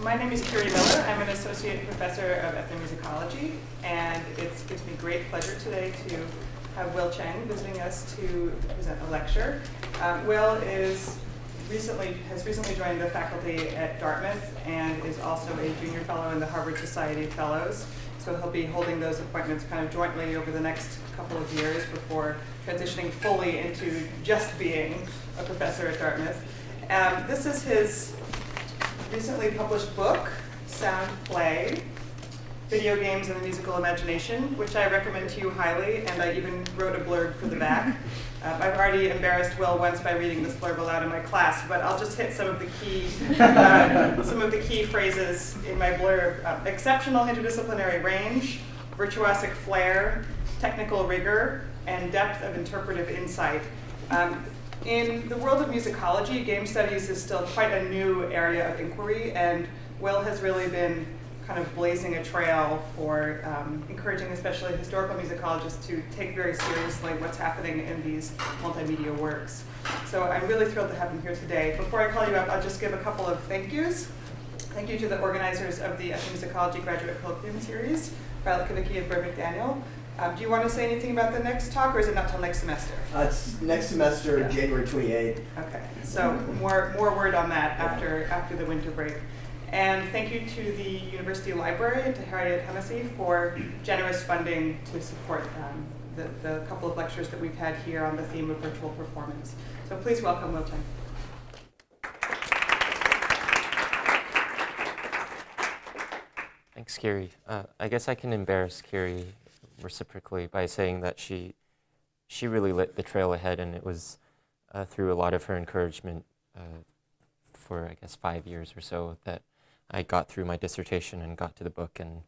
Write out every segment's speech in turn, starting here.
My name is Curie Miller. I'm an associate professor of ethnomusicology, and it gives me great pleasure today to have Will Cheng visiting us to present a lecture. Will has recently joined the faculty at Dartmouth and is also a junior fellow in the Harvard Society of Fellows. So he'll be holding those appointments kind of jointly over the next couple of years before transitioning fully into just being a professor at Dartmouth. This is his recently published book, Sound Play, Video Games and the Musical Imagination, which I recommend to you highly, and I even wrote a blurb for the back. I've already embarrassed Will once by reading this blurb aloud in my class, but I'll just hit some of the key phrases in my blurb. Exceptional interdisciplinary range, virtuosic flair, technical rigor, and depth of interpretive insight. In the world of musicology, game studies is still quite a new area of inquiry, and Will has really been kind of blazing a trail for encouraging especially historical musicologists to take very seriously what's happening in these multimedia works. So I'm really thrilled to have him here today. Before I call you up, I'll just give a couple of thank yous. Thank you to the organizers of the Ethnomusicology Graduate Colloquium Series, Violet Kavicki and Bert McDaniel. Do you want to say anything about the next talk, or is it not till next semester? It's next semester, yeah. January 28th. Okay, so more word on that after the winter break. And thank you to the University Library and to Harriet Hennessy for generous funding to support the couple of lectures that we've had here on the theme of virtual performance. So please welcome Will Cheng. Thanks, Curie. I guess I can embarrass Curie reciprocally by saying that she really lit the trail ahead, and it was through a lot of her encouragement for, I guess, 5 years or so that I got through my dissertation and got to the book and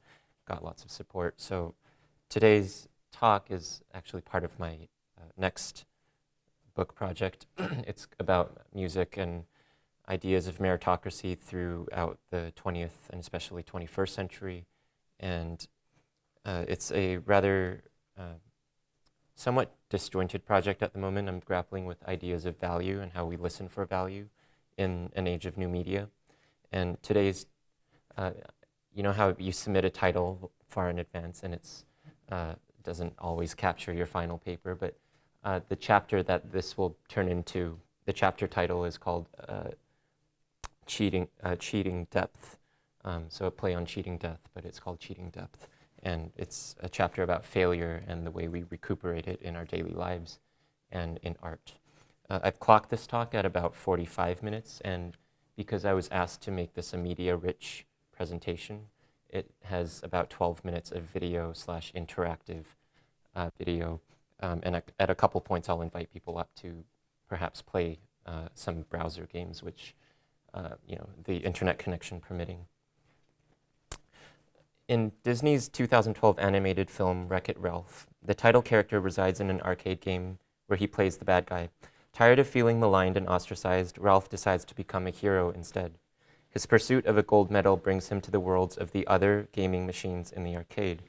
got lots of support. So today's talk is actually part of my next book project. It's about music and ideas of meritocracy throughout the 20th and especially 21st century. And it's a rather somewhat disjointed project at the moment. I'm grappling with ideas of value and how we listen for value in an age of new media. And today's, you know how you submit a title far in advance and it's doesn't always capture your final paper, but the chapter that this will turn into, the chapter title is called Cheating Depth. So a play on cheating depth, but it's called Cheating Depth. And it's a chapter about failure and the way we recuperate it in our daily lives and in art. I've clocked this talk at about 45 minutes, and because I was asked to make this a media-rich presentation, it has about 12 minutes of video/interactive video. And at a couple points, I'll invite people up to perhaps play some browser games, which, you know, the internet connection permitting. In Disney's 2012 animated film Wreck-It Ralph, the title character resides in an arcade game where he plays the bad guy. Tired of feeling maligned and ostracized, Ralph decides to become a hero instead. His pursuit of a gold medal brings him to the worlds of the other gaming machines in the arcade.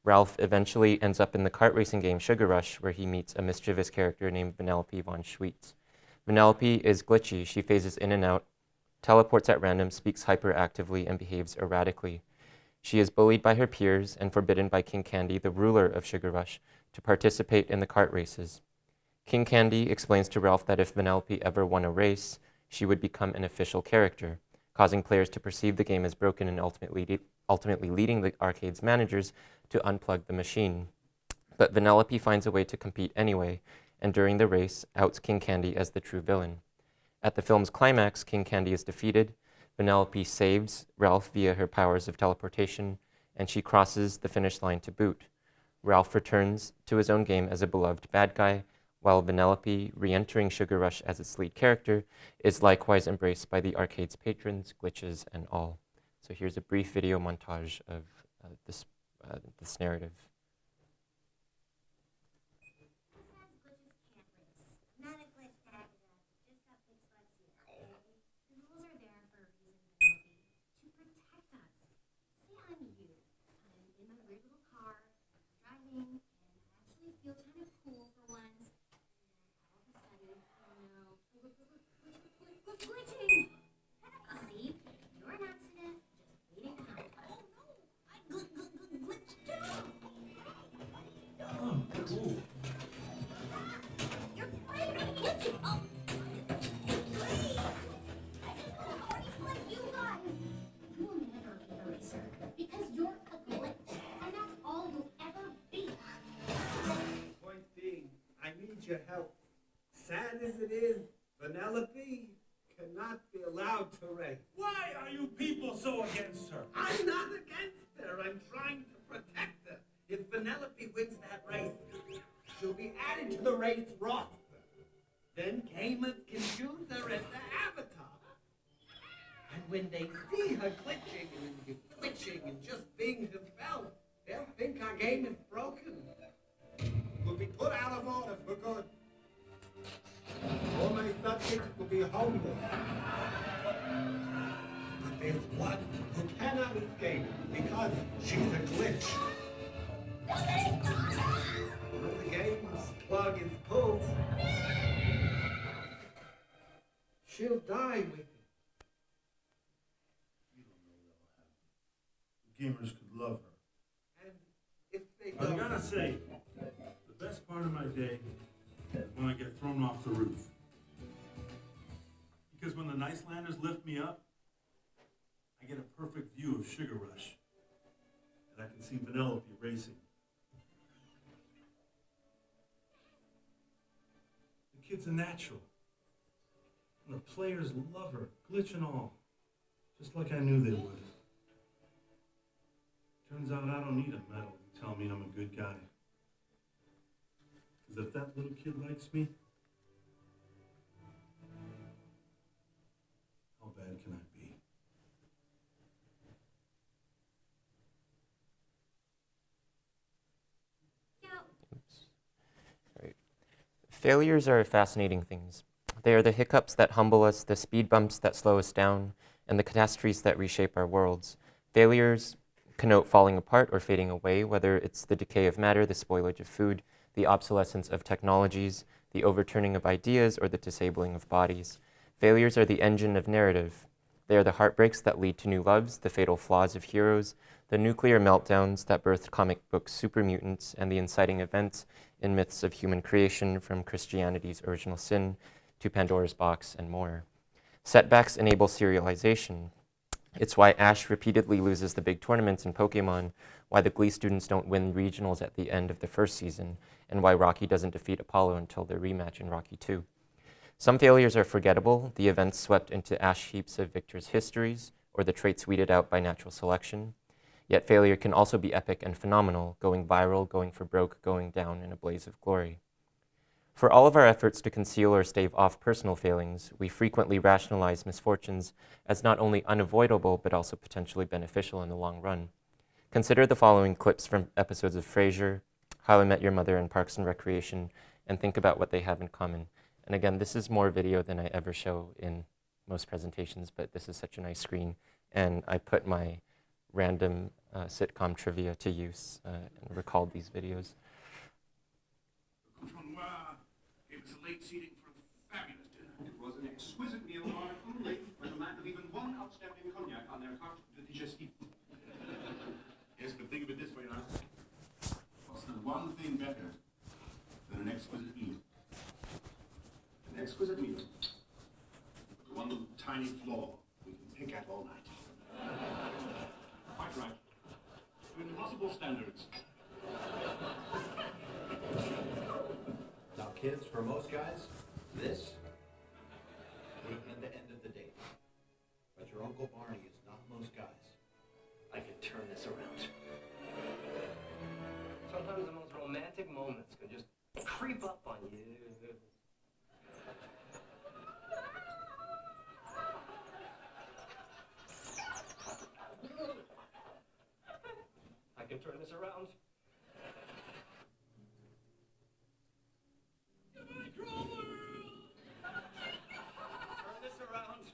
Ralph eventually ends up in the kart racing game Sugar Rush, where he meets a mischievous character named Vanellope von Schweetz. Vanellope is glitchy. She phases in and out, teleports at random, speaks hyperactively, and behaves erratically. She is bullied by her peers and forbidden by King Candy, the ruler of Sugar Rush, to participate in the kart races. King Candy explains to Ralph that if Vanellope ever won a race, she would become an official character, causing players to perceive the game as broken and ultimately leading the arcade's managers to unplug the machine. But Vanellope finds a way to compete anyway, and during the race, outs King Candy as the true villain. At the film's climax, King Candy is defeated. Vanellope saves Ralph via her powers of teleportation, and she crosses the finish line to boot. Ralph returns to his own game as a beloved bad guy, while Vanellope, re-entering Sugar Rush as its lead character, is likewise embraced by the arcade's patrons, glitches, and all. So here's a brief video montage of this narrative. Glitching! See, you're an accident. your help. Sad as it is, Penelope cannot be allowed to race. Why are you people so against her? I'm not against her. I'm trying to protect her. If Penelope wins that race, she'll be added to the race roster. Then gamers can choose her as the avatar. And when they see her glitching and just being herself, they'll think our game is broken. We'll be put out of order for good. All my subjects will be homeless. But there's one who cannot escape because she's a glitch. When the game's plug is pulled, she'll die with it. You don't know that'll happen. Gamers could love her. And if they I don't... gotta say, the best part of my day is when I get thrown off the roof. Because when the Nice Landers lift me up, I get a perfect view of Sugar Rush. And I can see Penelope racing. The kid's a natural. And the players love her, glitch and all. Just like I knew they would. Turns out I don't need a medal to tell me I'm a good guy. Because if that little kid likes me, how bad can I be? Right. Failures are fascinating things. They are the hiccups that humble us, the speed bumps that slow us down, and the catastrophes that reshape our worlds. Failures connote falling apart or fading away, whether it's the decay of matter, the spoilage of food, the obsolescence of technologies, the overturning of ideas, or the disabling of bodies. Failures are the engine of narrative. They are the heartbreaks that lead to new loves, the fatal flaws of heroes, the nuclear meltdowns that birthed comic book super mutants, and the inciting events in myths of human creation, from Christianity's original sin to Pandora's box and more. Setbacks enable serialization. It's why Ash repeatedly loses the big tournaments in Pokemon, why the Glee students don't win regionals at the end of the first season, and why Rocky doesn't defeat Apollo until their rematch in Rocky 2. Some failures are forgettable, the events swept into ash heaps of victors' histories, or the traits weeded out by natural selection. Yet failure can also be epic and phenomenal, going viral, going for broke, going down in a blaze of glory. For all of our efforts to conceal or stave off personal failings, we frequently rationalize misfortunes as not only unavoidable, but also potentially beneficial in the long run. Consider the following clips from episodes of Frasier, How I Met Your Mother, and Parks and Recreation, and think about what they have in common. And again, this is more video than I ever show in most presentations, but this is such a nice screen. And I put my random sitcom trivia to use and recalled these videos. It was a late seating for a fabulous dinner. It was an exquisite meal, only with a lack of even one outstanding cognac on their carte de digestif. Yes, but think of it this way now. What's the one thing better than an exquisite meal? An exquisite meal with one little tiny flaw we can pick at all night. Quite right. To impossible standards. Now, kids, for most guys, this would have been the end of the date. But your Uncle Barney is not most guys. I can turn this around. Sometimes the most romantic moments can just creep up on you. I can turn this around. Turn this around.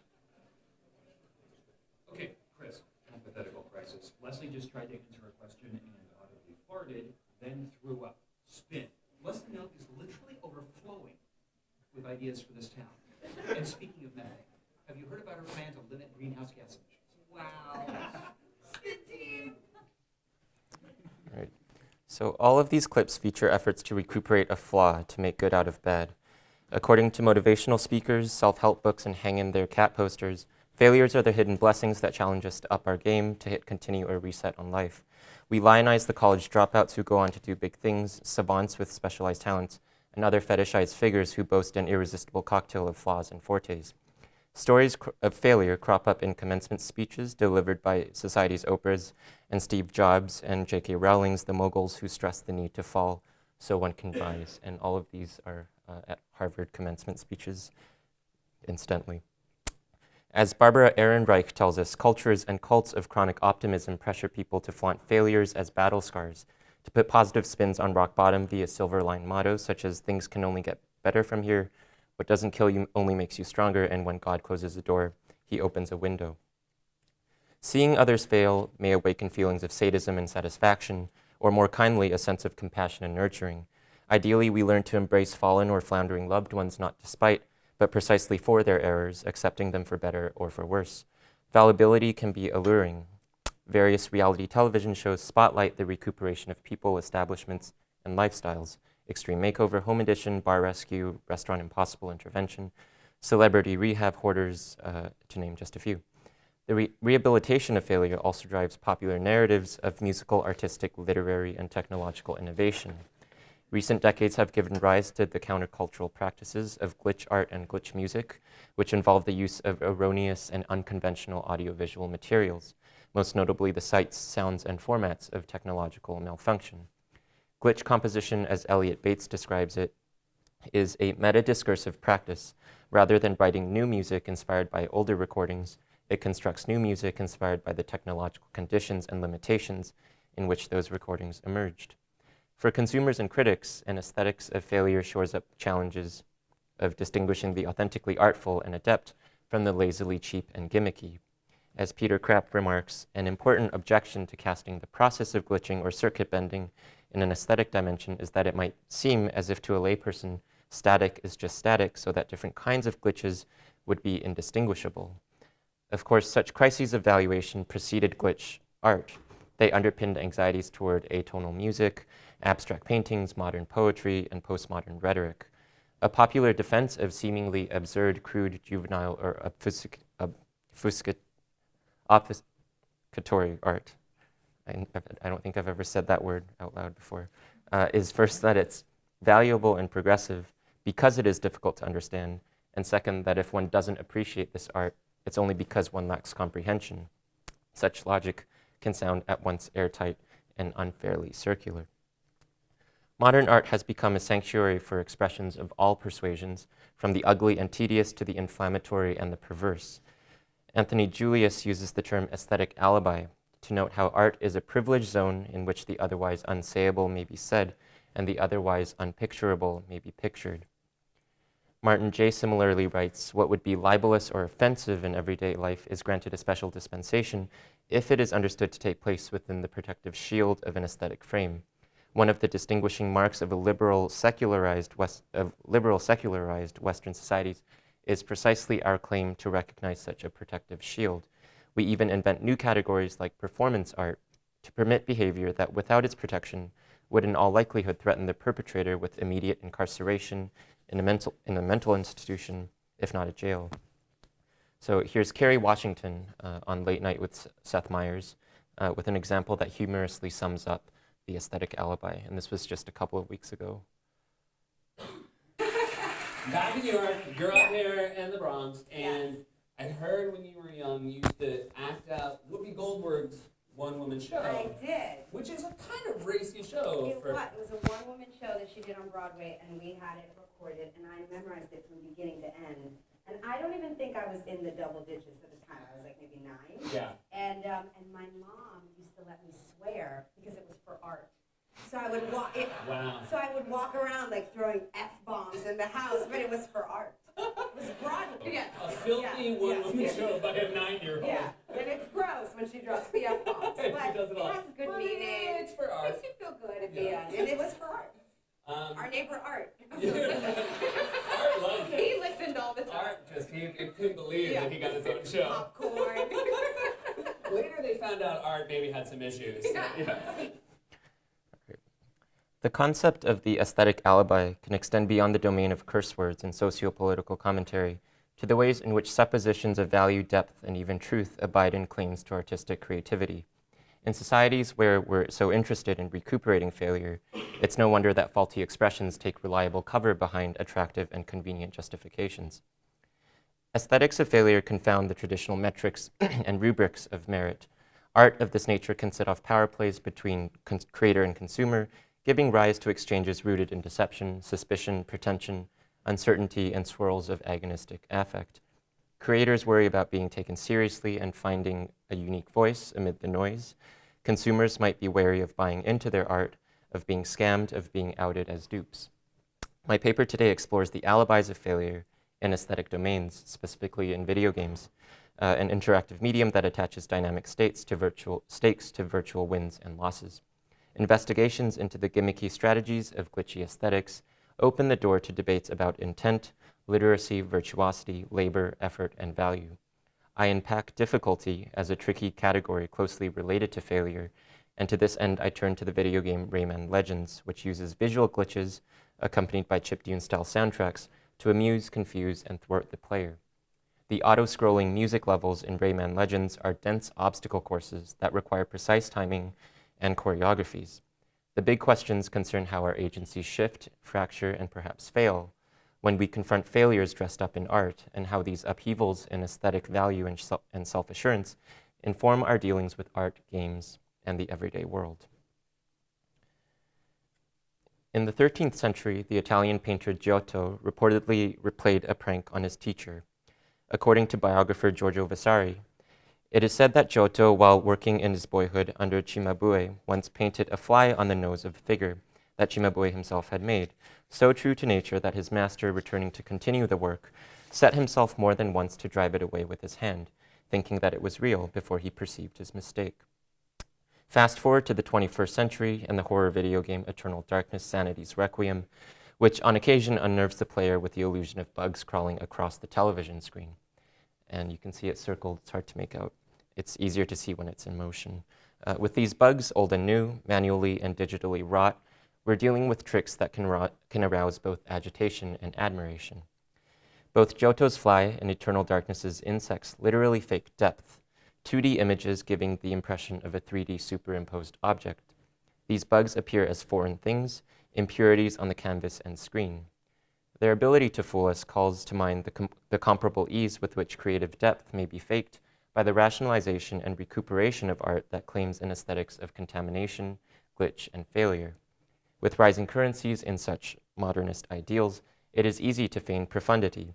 Okay, Chris, hypothetical crisis. Leslie just tried to answer a question and audibly farted, then threw up. Spin. Leslie now is literally overflowing with ideas for this town. And speaking of methane, have you heard about her plan to limit greenhouse gas emissions? Wow. Spin team. Right. So all of these clips feature efforts to recuperate a flaw to make good out of bad. According to motivational speakers, self-help books, and hang-in-their-cat posters, failures are the hidden blessings that challenge us to up our game, to hit continue or reset on life. We lionize the college dropouts who go on to do big things, savants with specialized talents, and other fetishized figures who boast an irresistible cocktail of flaws and fortes. Stories of failure crop up in commencement speeches delivered by society's Oprahs and Steve Jobs and J.K. Rowling's The Moguls who stress the need to fall so one can rise. And all of these are at Harvard commencement speeches, incidentally. As Barbara Ehrenreich tells us, cultures and cults of chronic optimism pressure people to flaunt failures as battle scars, to put positive spins on rock bottom via silver line mottos such as things can only get better from here, what doesn't kill you only makes you stronger, and when God closes a door, he opens a window. Seeing others fail may awaken feelings of sadism and satisfaction, or more kindly, a sense of compassion and nurturing. Ideally, we learn to embrace fallen or floundering loved ones not despite, but precisely for their errors, accepting them for better or for worse. Fallibility can be alluring. Various reality television shows spotlight the recuperation of people, establishments, and lifestyles. Extreme Makeover, Home Edition, Bar Rescue, Restaurant Impossible Intervention, Celebrity Rehab, Hoarders, to name just a few. The rehabilitation of failure also drives popular narratives of musical, artistic, literary, and technological innovation. Recent decades have given rise to the countercultural practices of glitch art and glitch music, which involve the use of erroneous and unconventional audiovisual materials, most notably the sights, sounds, and formats of technological malfunction. Glitch composition, as Elliot Bates describes it, is a meta-discursive practice. Rather than writing new music inspired by older recordings, it constructs new music inspired by the technological conditions and limitations in which those recordings emerged. For consumers and critics, an aesthetics of failure shores up challenges of distinguishing the authentically artful and adept from the lazily cheap and gimmicky. As Peter Krapp remarks, an important objection to casting the process of glitching or circuit bending in an aesthetic dimension is that it might seem as if to a layperson, static is just static, so that different kinds of glitches would be indistinguishable. Of course, such crises of valuation preceded glitch art. They underpinned anxieties toward atonal music, abstract paintings, modern poetry, and postmodern rhetoric. A popular defense of seemingly absurd, crude, juvenile, or obfuscatory art, I don't think I've ever said that word out loud before, is first that it's valuable and progressive because it is difficult to understand, and second, that if one doesn't appreciate this art, it's only because one lacks comprehension. Such logic can sound at once airtight and unfairly circular. Modern art has become a sanctuary for expressions of all persuasions, from the ugly and tedious to the inflammatory and the perverse. Anthony Julius uses the term aesthetic alibi to note how art is a privileged zone in which the otherwise unsayable may be said and the otherwise unpicturable may be pictured. Martin J. similarly writes, what would be libelous or offensive in everyday life is granted a special dispensation if it is understood to take place within the protective shield of an aesthetic frame. One of the distinguishing marks of liberal secularized Western societies is precisely our claim to recognize such a protective shield. We even invent new categories like performance art to permit behavior that without its protection would in all likelihood threaten the perpetrator with immediate incarceration in a mental institution, if not a jail. So here's Kerry Washington on Late Night with Seth Meyers with an example that humorously sums up the aesthetic alibi, and this was just a couple of weeks ago. Back in New York, you're up there in the Bronx, and I heard when you were young you used to act out Whoopi Goldberg's one-woman show. I did. Which is a kind of racy show. It was a one-woman show that she did on Broadway, and we had it recorded, and I memorized it from beginning to end. And I don't even think I was in the double digits at the time. I was like maybe 9. Yeah. And my mom used to let me swear because it was for art. So I would walk. Wow. So I would walk around like throwing F-bombs in the house, but it was for art. It was Broadway. Yes. A filthy one-woman show by a 9-year-old. Yeah. And it's gross when she drops the F-bombs. She But does it all. it has good meaning. It's for art. Makes you feel good at the end. And it was for art. Our neighbor Art. Art loved it. He listened all the time. Art he couldn't believe that he got his own show. Popcorn. Later they found out Art maybe had some issues. Yeah. The concept of the aesthetic alibi can extend beyond the domain of curse words and socio-political commentary to the ways in which suppositions of value, depth, and even truth abide in claims to artistic creativity. In societies where we're so interested in recuperating failure, it's no wonder that faulty expressions take reliable cover behind attractive and convenient justifications. Aesthetics of failure confound the traditional metrics and rubrics of merit. Art of this nature can set off power plays between creator and consumer, giving rise to exchanges rooted in deception, suspicion, pretension, uncertainty, and swirls of agonistic affect. Creators worry about being taken seriously and finding a unique voice amid the noise. Consumers might be wary of buying into their art, of being scammed, of being outed as dupes. My paper today explores the alibis of failure in aesthetic domains, specifically in video games, an interactive medium that attaches dynamic stakes to virtual wins and losses. Investigations into the gimmicky strategies of glitchy aesthetics open the door to debates about intent, literacy, virtuosity, labor, effort, and value. I unpack difficulty as a tricky category closely related to failure, and to this end I turn to the video game Rayman Legends, which uses visual glitches accompanied by chiptune-style soundtracks to amuse, confuse, and thwart the player. The auto-scrolling music levels in Rayman Legends are dense obstacle courses that require precise timing and choreographies. The big questions concern how our agencies shift, fracture, and perhaps fail when we confront failures dressed up in art, and how these upheavals in aesthetic value and self-assurance inform our dealings with art, games, and the everyday world. In the 13th century, the Italian painter Giotto reportedly played a prank on his teacher. According to biographer Giorgio Vasari, it is said that Giotto, while working in his boyhood under Cimabue, once painted a fly on the nose of a figure that Cimabue himself had made, so true to nature that his master, returning to continue the work, set himself more than once to drive it away with his hand, thinking that it was real before he perceived his mistake. Fast forward to the 21st century and the horror video game Eternal Darkness: Sanity's Requiem, which on occasion unnerves the player with the illusion of bugs crawling across the television screen. And you can see it circled, it's hard to make out. It's easier to see when it's in motion. With these bugs, old and new, manually and digitally wrought, we're dealing with tricks that can arouse both agitation and admiration. Both Giotto's fly and Eternal Darkness's insects literally fake depth, 2D images giving the impression of a 3D superimposed object. These bugs appear as foreign things, impurities on the canvas and screen. Their ability to fool us calls to mind the comparable ease with which creative depth may be faked by the rationalization and recuperation of art that claims an aesthetics of contamination, glitch, and failure. With rising currencies in such modernist ideals, it is easy to feign profundity.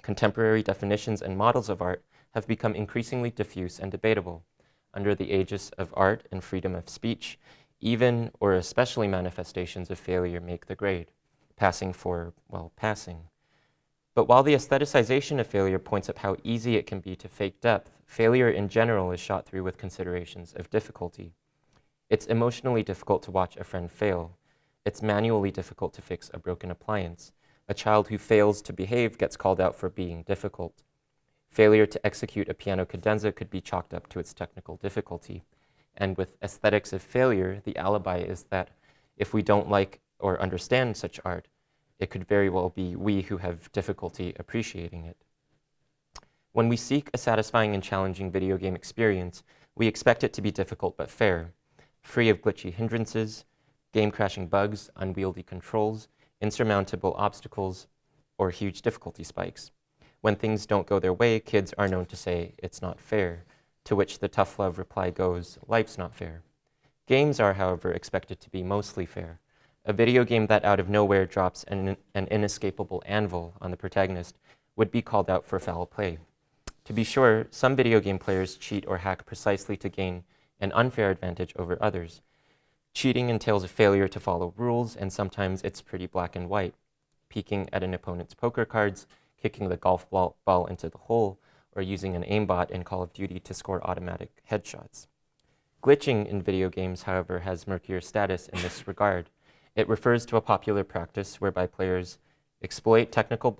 Contemporary definitions and models of art have become increasingly diffuse and debatable. Under the aegis of art and freedom of speech, even or especially manifestations of failure make the grade, passing for, well, passing. But while the aestheticization of failure points up how easy it can be to fake depth, failure in general is shot through with considerations of difficulty. It's emotionally difficult to watch a friend fail. It's manually difficult to fix a broken appliance. A child who fails to behave gets called out for being difficult. Failure to execute a piano cadenza could be chalked up to its technical difficulty. And with aesthetics of failure, the alibi is that if we don't like or understand such art, it could very well be we who have difficulty appreciating it. When we seek a satisfying and challenging video game experience, we expect it to be difficult but fair, free of glitchy hindrances, game-crashing bugs, unwieldy controls, insurmountable obstacles, or huge difficulty spikes. When things don't go their way, kids are known to say, "It's not fair," to which the tough love reply goes, "Life's not fair." Games are, however, expected to be mostly fair. A video game that out of nowhere drops an inescapable anvil on the protagonist would be called out for foul play. To be sure, some video game players cheat or hack precisely to gain an unfair advantage over others. Cheating entails a failure to follow rules, and sometimes it's pretty black and white. Peeking at an opponent's poker cards, kicking the golf ball into the hole, or using an aimbot in Call of Duty to score automatic headshots. Glitching in video games, however, has murkier status in this regard. It refers to a popular practice whereby players exploit technical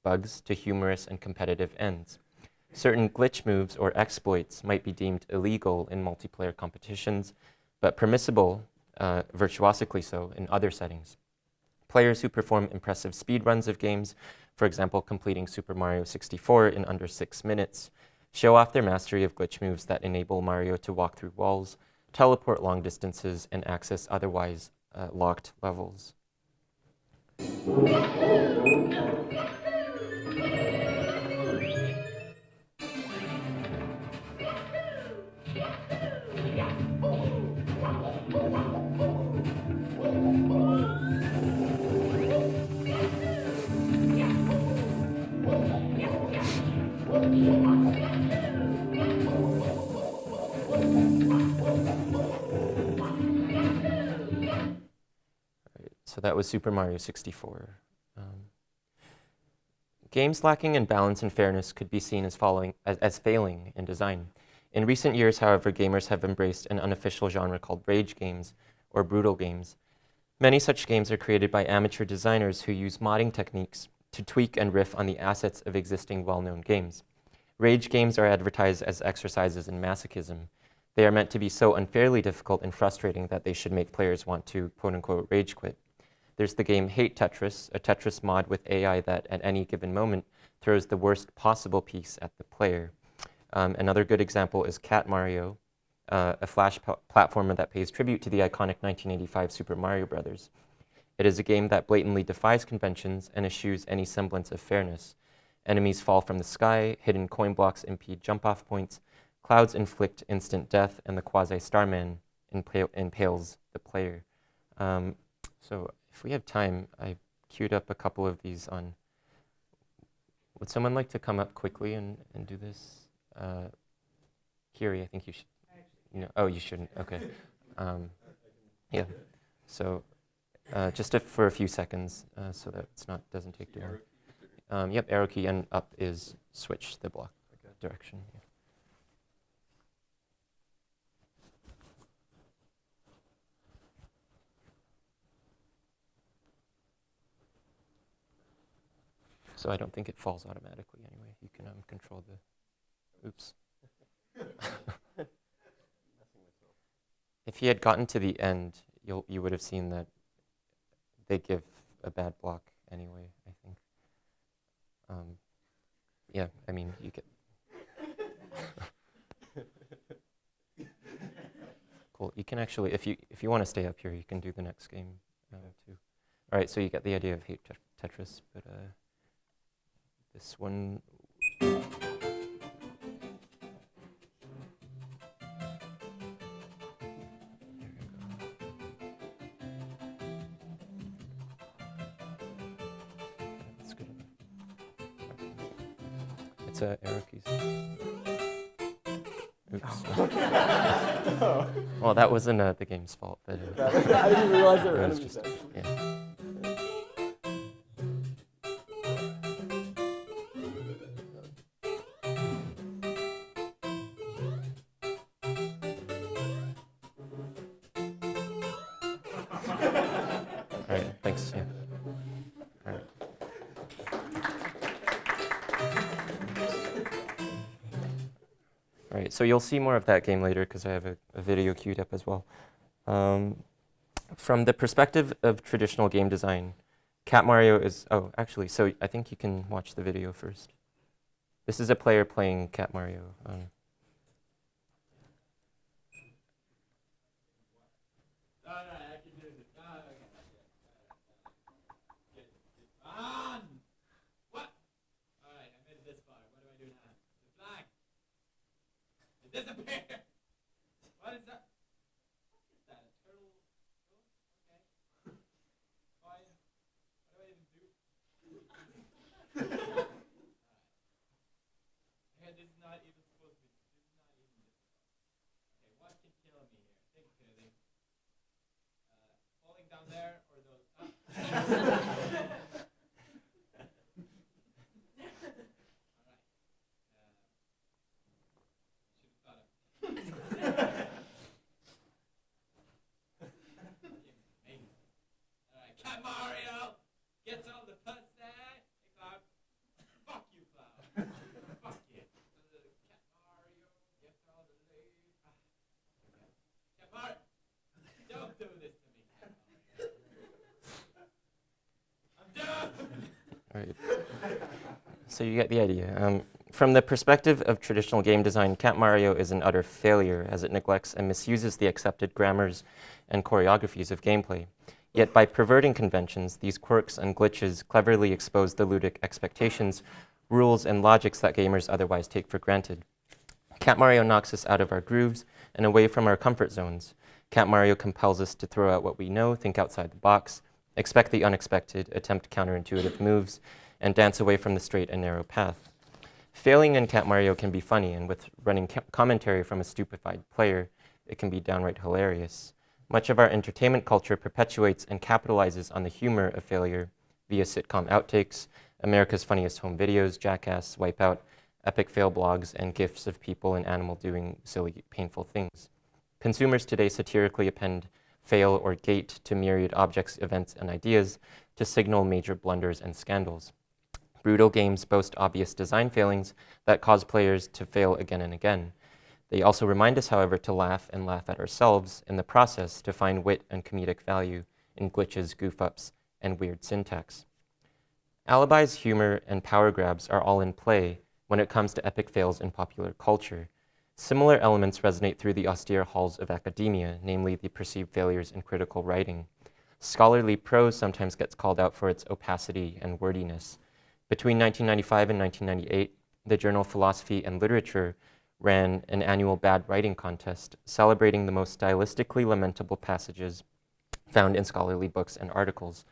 bugs to humorous and competitive ends. Certain glitch moves or exploits might be deemed illegal in multiplayer competitions, but permissible, virtuosically so, in other settings. Players who perform impressive speedruns of games, for example, completing Super Mario 64 in under 6 minutes, show off their mastery of glitch moves that enable Mario to walk through walls, teleport long distances, and access otherwise locked levels. So that was Super Mario 64. Games lacking in balance and fairness could be seen as failing in design. In recent years, however, gamers have embraced an unofficial genre called rage games, or brutal games. Many such games are created by amateur designers who use modding techniques to tweak and riff on the assets of existing well-known games. Rage games are advertised as exercises in masochism. They are meant to be so unfairly difficult and frustrating that they should make players want to, quote-unquote, rage quit. There's the game Hate Tetris, a Tetris mod with AI that at any given moment throws the worst possible piece at the player. Another good example is Cat Mario, a Flash platformer that pays tribute to the iconic 1985 Super Mario Bros. It is a game that blatantly defies conventions and eschews any semblance of fairness. Enemies fall from the sky, hidden coin blocks impede jump-off points, clouds inflict instant death, and the quasi-Starman impales the player. So if we have time, I queued up a couple of these on. Would someone like to come up quickly and do this? Kiri, I think you should. Oh, you shouldn't. Okay. Yeah. So just for a few seconds, so that doesn't take too long. Yep, arrow key and up is switch the block direction. Yeah. So I don't think it falls automatically anyway. You can control the, oops. If he had gotten to the end, you would have seen that they give a bad block anyway, I think. Yeah, I mean, you get. Cool, you can actually, if you want to stay up here, you can do the next game too. All right, so you get the idea of Hate Tetris, but this one. That's good. It's arrow keys. Oops. Well, that wasn't the game's fault, but I didn't realize there were it was enemies just, there. yeah. All right, thanks. Yeah. All right. All right, so you'll see more of that game later because I have a video queued up as well. From the perspective of traditional game design, Cat Mario is, oh, actually, so I think you can watch the video first. This is a player playing Cat Mario. Disappear! What is that? What is that? A turtle? Okay. Fine. What do I even do? Yeah, this is not even supposed to be. This is not even difficult. Okay, what can kill me here? Think clearly. Falling down there or those. Cat Mario gets all the pussy. Hey, Cloud. Fuck you, Cloud. Fuck you. Cat Mario gets all the ladies. Cat Mario, don't do this to me, Cat Mario. I'm done. All right. So you get the idea. From the perspective of traditional game design, Cat Mario is an utter failure as it neglects and misuses the accepted grammars and choreographies of gameplay. Yet by perverting conventions, these quirks and glitches cleverly expose the ludic expectations, rules, and logics that gamers otherwise take for granted. Cat Mario knocks us out of our grooves and away from our comfort zones. Cat Mario compels us to throw out what we know, think outside the box, expect the unexpected, attempt counterintuitive moves, and dance away from the straight and narrow path. Failing in Cat Mario can be funny, and with running commentary from a stupefied player, it can be downright hilarious. Much of our entertainment culture perpetuates and capitalizes on the humor of failure via sitcom outtakes, America's Funniest Home Videos, Jackass, Wipeout, epic fail blogs, and gifs of people and animal doing silly, painful things. Consumers today satirically append fail or gate to myriad objects, events, and ideas to signal major blunders and scandals. Brutal games boast obvious design failings that cause players to fail again and again. They also remind us, however, to laugh and laugh at ourselves in the process to find wit and comedic value in glitches, goof-ups, and weird syntax. Alibis, humor, and power grabs are all in play when it comes to epic fails in popular culture. Similar elements resonate through the austere halls of academia, namely the perceived failures in critical writing. Scholarly prose sometimes gets called out for its opacity and wordiness. Between 1995 and 1998, the journal Philosophy and Literature ran an annual bad writing contest, celebrating the most stylistically lamentable passages found in scholarly books and articles.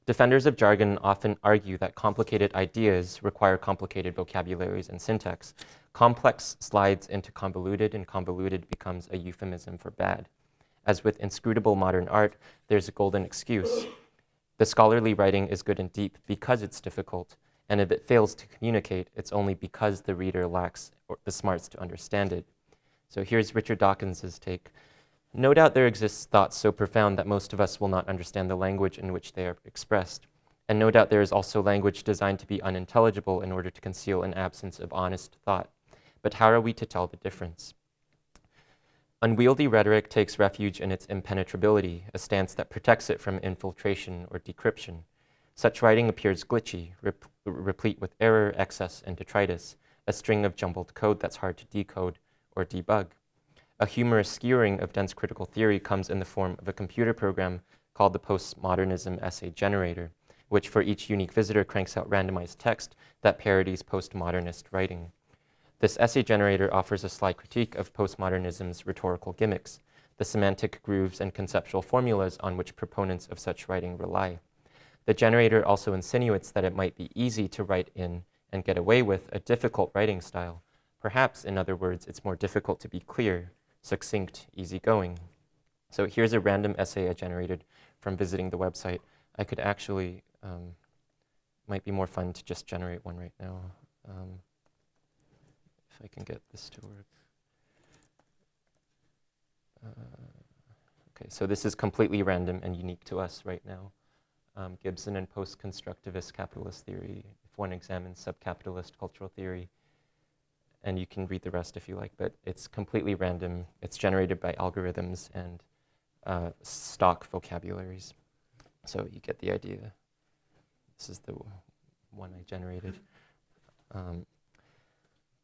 Defenders of jargon often argue that complicated ideas require complicated vocabularies and syntax. Complex slides into convoluted, and convoluted becomes a euphemism for bad. As with inscrutable modern art, there's a golden excuse. The scholarly writing is good and deep because it's difficult, and if it fails to communicate, it's only because the reader lacks the smarts to understand it. So here's Richard Dawkins's take. No doubt there exists thoughts so profound that most of us will not understand the language in which they are expressed. And no doubt there is also language designed to be unintelligible in order to conceal an absence of honest thought. But how are we to tell the difference? Unwieldy rhetoric takes refuge in its impenetrability, a stance that protects it from infiltration or decryption. Such writing appears glitchy, replete with error, excess, and detritus, a string of jumbled code that's hard to decode or debug. A humorous skewering of dense critical theory comes in the form of a computer program called the postmodernism essay generator, which for each unique visitor cranks out randomized text that parodies postmodernist writing. This essay generator offers a sly critique of postmodernism's rhetorical gimmicks, the semantic grooves and conceptual formulas on which proponents of such writing rely. The generator also insinuates that it might be easy to write in and get away with a difficult writing style. Perhaps, in other words, it's more difficult to be clear, succinct, easygoing. So here's a random essay I generated from visiting the website. I could actually, might be more fun to just generate one right now. If I can get this to work. Okay, so this is completely random and unique to us right now. Gibson and post-constructivist capitalist theory, if one examines sub-capitalist cultural theory. And you can read the rest if you like, but it's completely random. It's generated by algorithms and stock vocabularies. So you get the idea. This is the one I generated.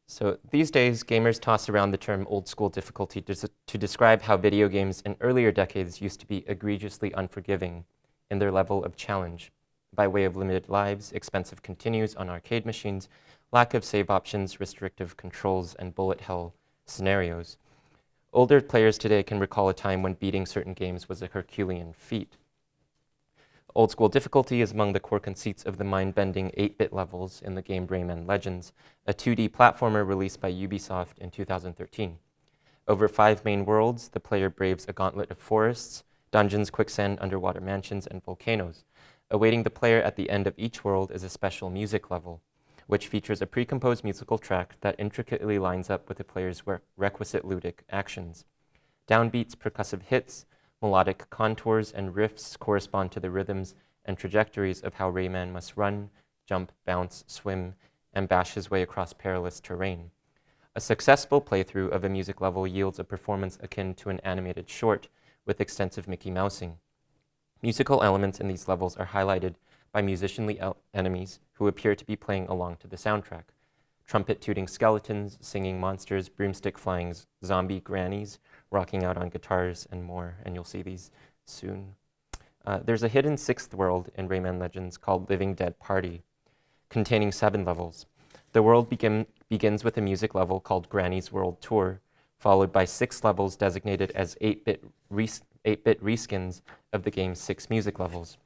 So these days, gamers toss around the term old school difficulty to describe how video games in earlier decades used to be egregiously unforgiving in their level of challenge, by way of limited lives, expensive continues on arcade machines, lack of save options, restrictive controls, and bullet hell scenarios. Older players today can recall a time when beating certain games was a Herculean feat. Old school difficulty is among the core conceits of the mind-bending 8-bit levels in the game Rayman Legends, a 2D platformer released by Ubisoft in 2013. Over 5 main worlds, the player braves a gauntlet of forests, dungeons, quicksand, underwater mansions, and volcanoes. Awaiting the player at the end of each world is a special music level, which features a pre-composed musical track that intricately lines up with the player's requisite ludic actions. Downbeats, percussive hits, melodic contours, and riffs correspond to the rhythms and trajectories of how Rayman must run, jump, bounce, swim, and bash his way across perilous terrain. A successful playthrough of a music level yields a performance akin to an animated short with extensive Mickey Mousing. Musical elements in these levels are highlighted by musicianly enemies who appear to be playing along to the soundtrack. trumpet-tooting skeletons, singing monsters, broomstick-flying zombie grannies, rocking out on guitars, and more, and you'll see these soon. There's a hidden sixth world in Rayman Legends called Living Dead Party, containing 7 levels. The world begins with a music level called Granny's World Tour, followed by 6 levels designated as 8-bit reskins of the game's 6 music levels.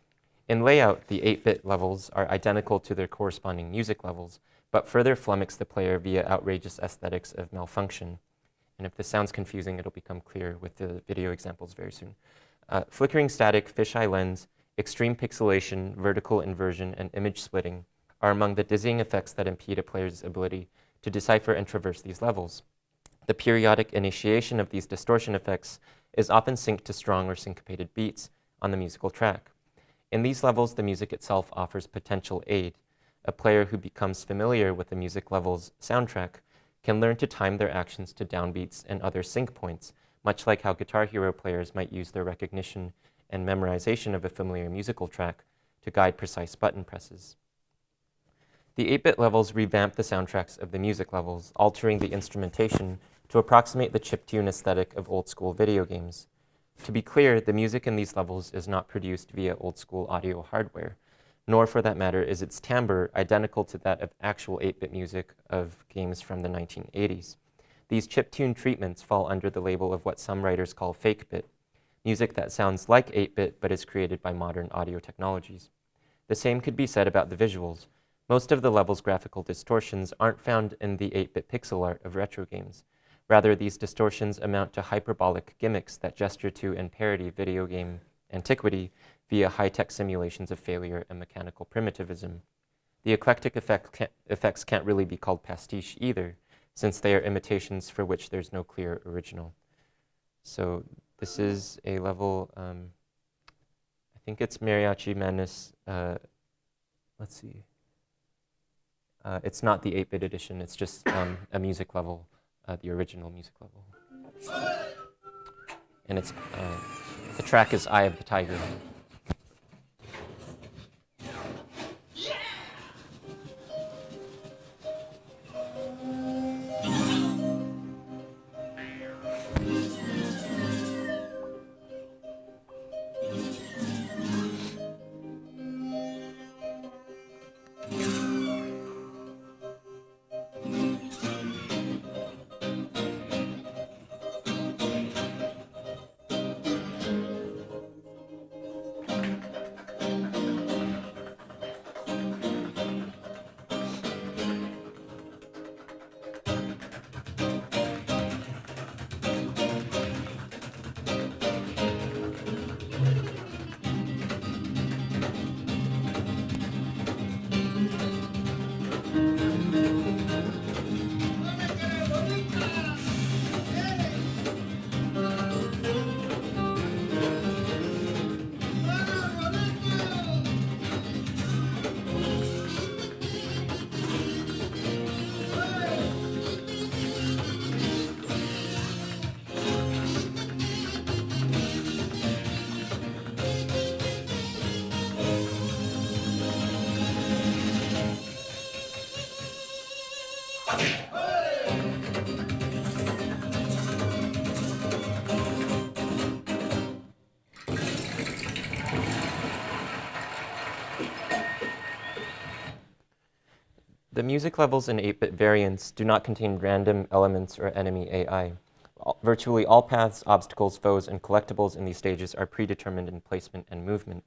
In layout, the 8-bit levels are identical to their corresponding music levels, but further flummox the player via outrageous aesthetics of malfunction. And if this sounds confusing, it'll become clear with the video examples very soon. Flickering static, fisheye lens, extreme pixelation, vertical inversion, and image splitting are among the dizzying effects that impede a player's ability to decipher and traverse these levels. The periodic initiation of these distortion effects is often synced to strong or syncopated beats on the musical track. In these levels, the music itself offers potential aid. A player who becomes familiar with the music level's soundtrack can learn to time their actions to downbeats and other sync points, much like how Guitar Hero players might use their recognition and memorization of a familiar musical track to guide precise button presses. The 8-bit levels revamp the soundtracks of the music levels, altering the instrumentation to approximate the chiptune aesthetic of old-school video games. To be clear, the music in these levels is not produced via old-school audio hardware, nor for that matter is its timbre identical to that of actual 8-bit music of games from the 1980s. These chiptune treatments fall under the label of what some writers call fake-bit, music that sounds like 8-bit but is created by modern audio technologies. The same could be said about the visuals. Most of the level's graphical distortions aren't found in the 8-bit pixel art of retro games. Rather, these distortions amount to hyperbolic gimmicks that gesture to and parody video game antiquity via high-tech simulations of failure and mechanical primitivism. The eclectic effects can't really be called pastiche either, since they are imitations for which there's no clear original. So this is a level, I think it's Mariachi Madness, let's see. It's not the 8-bit edition, it's just a music level, the original music level. And it's, the track is Eye of the Tiger. The music levels in 8-bit variants do not contain random elements or enemy AI. Virtually all paths, obstacles, foes, and collectibles in these stages are predetermined in placement and movement.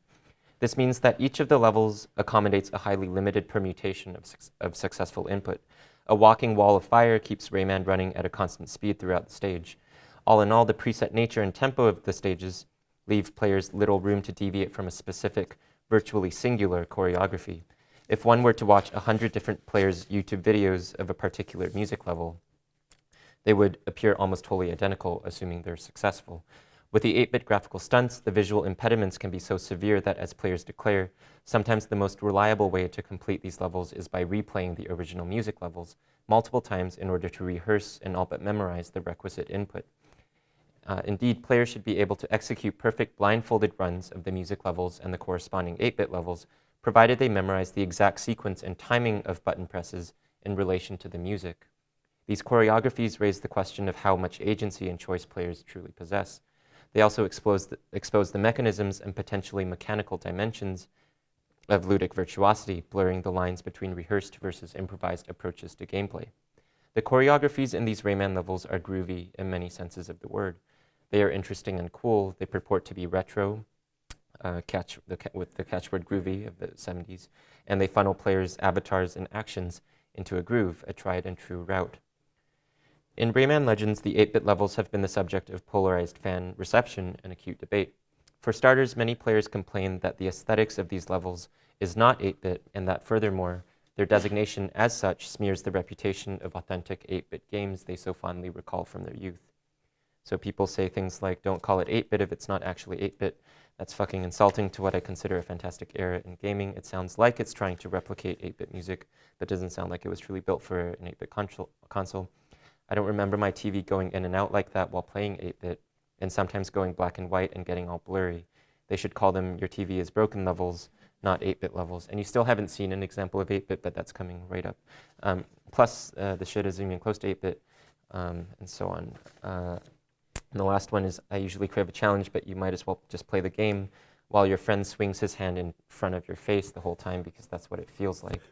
This means that each of the levels accommodates a highly limited permutation of successful input. A walking wall of fire keeps Rayman running at a constant speed throughout the stage. All in all, the preset nature and tempo of the stages leave players little room to deviate from a specific, virtually singular choreography. If one were to watch 100 different players' YouTube videos of a particular music level, they would appear almost wholly identical, assuming they're successful. With the 8-bit graphical stunts, the visual impediments can be so severe that, as players declare, sometimes the most reliable way to complete these levels is by replaying the original music levels multiple times in order to rehearse and all but memorize the requisite input. Indeed, players should be able to execute perfect blindfolded runs of the music levels and the corresponding 8-bit levels, provided they memorize the exact sequence and timing of button presses in relation to the music. These choreographies raise the question of how much agency and choice players truly possess. They also expose the mechanisms and potentially mechanical dimensions of ludic virtuosity, blurring the lines between rehearsed versus improvised approaches to gameplay. The choreographies in these Rayman levels are groovy in many senses of the word. They are interesting and cool. They purport to be retro, with the catchword groovy of the 70s, and they funnel players' avatars and actions into a groove, a tried and true route. In Rayman Legends, the 8-bit levels have been the subject of polarized fan reception and acute debate. For starters, many players complain that the aesthetics of these levels is not 8-bit, and that furthermore, their designation as such smears the reputation of authentic 8-bit games they so fondly recall from their youth. So people say things like, don't call it 8-bit if it's not actually 8-bit. That's fucking insulting to what I consider a fantastic era in gaming. It sounds like it's trying to replicate 8-bit music, but doesn't sound like it was truly built for an 8-bit console. I don't remember my TV going in and out like that while playing 8-bit, and sometimes going black and white and getting all blurry. They should call them your TV is broken levels, not 8-bit levels. And you still haven't seen an example of 8-bit, but that's coming right up. Plus, the shit isn't even close to 8-bit, and so on. And the last one is, I usually crave a challenge, but you might as well just play the game while your friend swings his hand in front of your face the whole time, because that's what it feels like.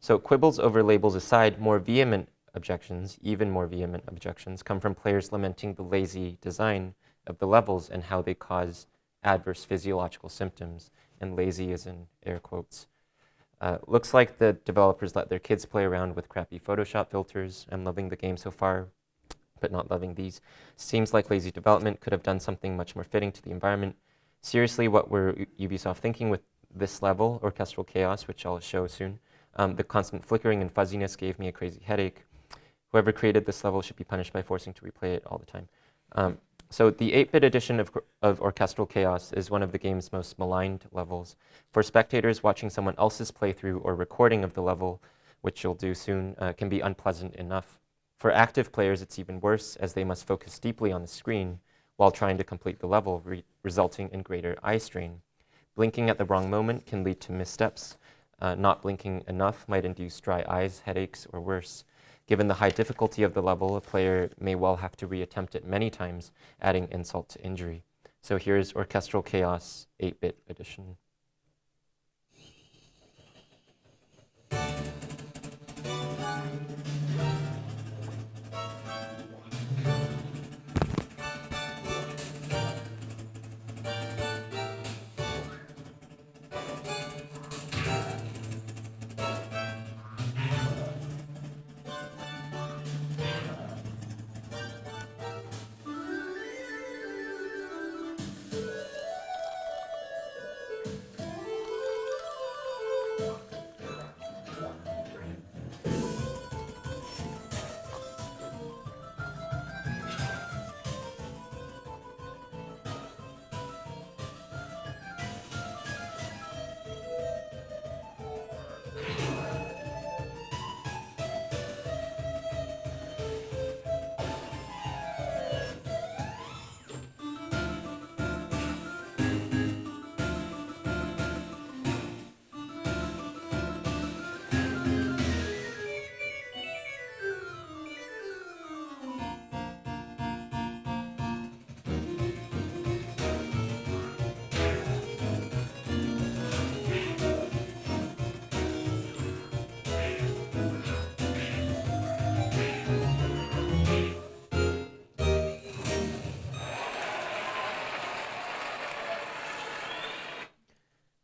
So quibbles over labels aside, more vehement objections, even more vehement objections, come from players lamenting the lazy design of the levels and how they cause adverse physiological symptoms, and lazy is in air quotes. Looks like the developers let their kids play around with crappy Photoshop filters. I'm loving the game so far, but not loving these. Seems like lazy development could have done something much more fitting to the environment. Seriously, what were Ubisoft thinking with this level, Orchestral Chaos, which I'll show soon? The constant flickering and fuzziness gave me a crazy headache. Whoever created this level should be punished by forcing to replay it all the time. So the 8-bit edition of Orchestral Chaos is one of the game's most maligned levels. For spectators, watching someone else's playthrough or recording of the level, which you'll do soon, can be unpleasant enough. For active players, it's even worse, as they must focus deeply on the screen while trying to complete the level, resulting in greater eye strain. Blinking at the wrong moment can lead to missteps. Not blinking enough might induce dry eyes, headaches, or worse. Given the high difficulty of the level, a player may well have to reattempt it many times, adding insult to injury. So here's Orchestral Chaos 8-bit edition.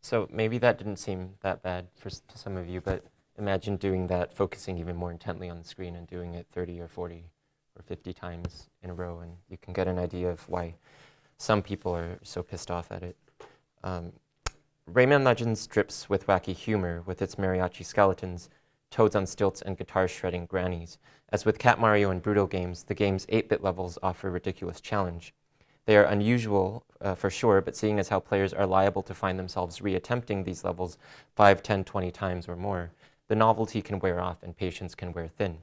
So maybe that didn't seem that bad to some of you, but imagine doing that, focusing even more intently on the screen and doing it 30 or 40 or 50 times in a row, and you can get an idea of why some people are so pissed off at it. Rayman Legends drips with wacky humor, with its mariachi skeletons, toads on stilts, and guitar shredding grannies. As with Cat Mario and Brutal games, the game's 8-bit levels offer a ridiculous challenge. They are unusual, for sure, but seeing as how players are liable to find themselves reattempting these levels 5, 10, 20 times or more, the novelty can wear off and patience can wear thin.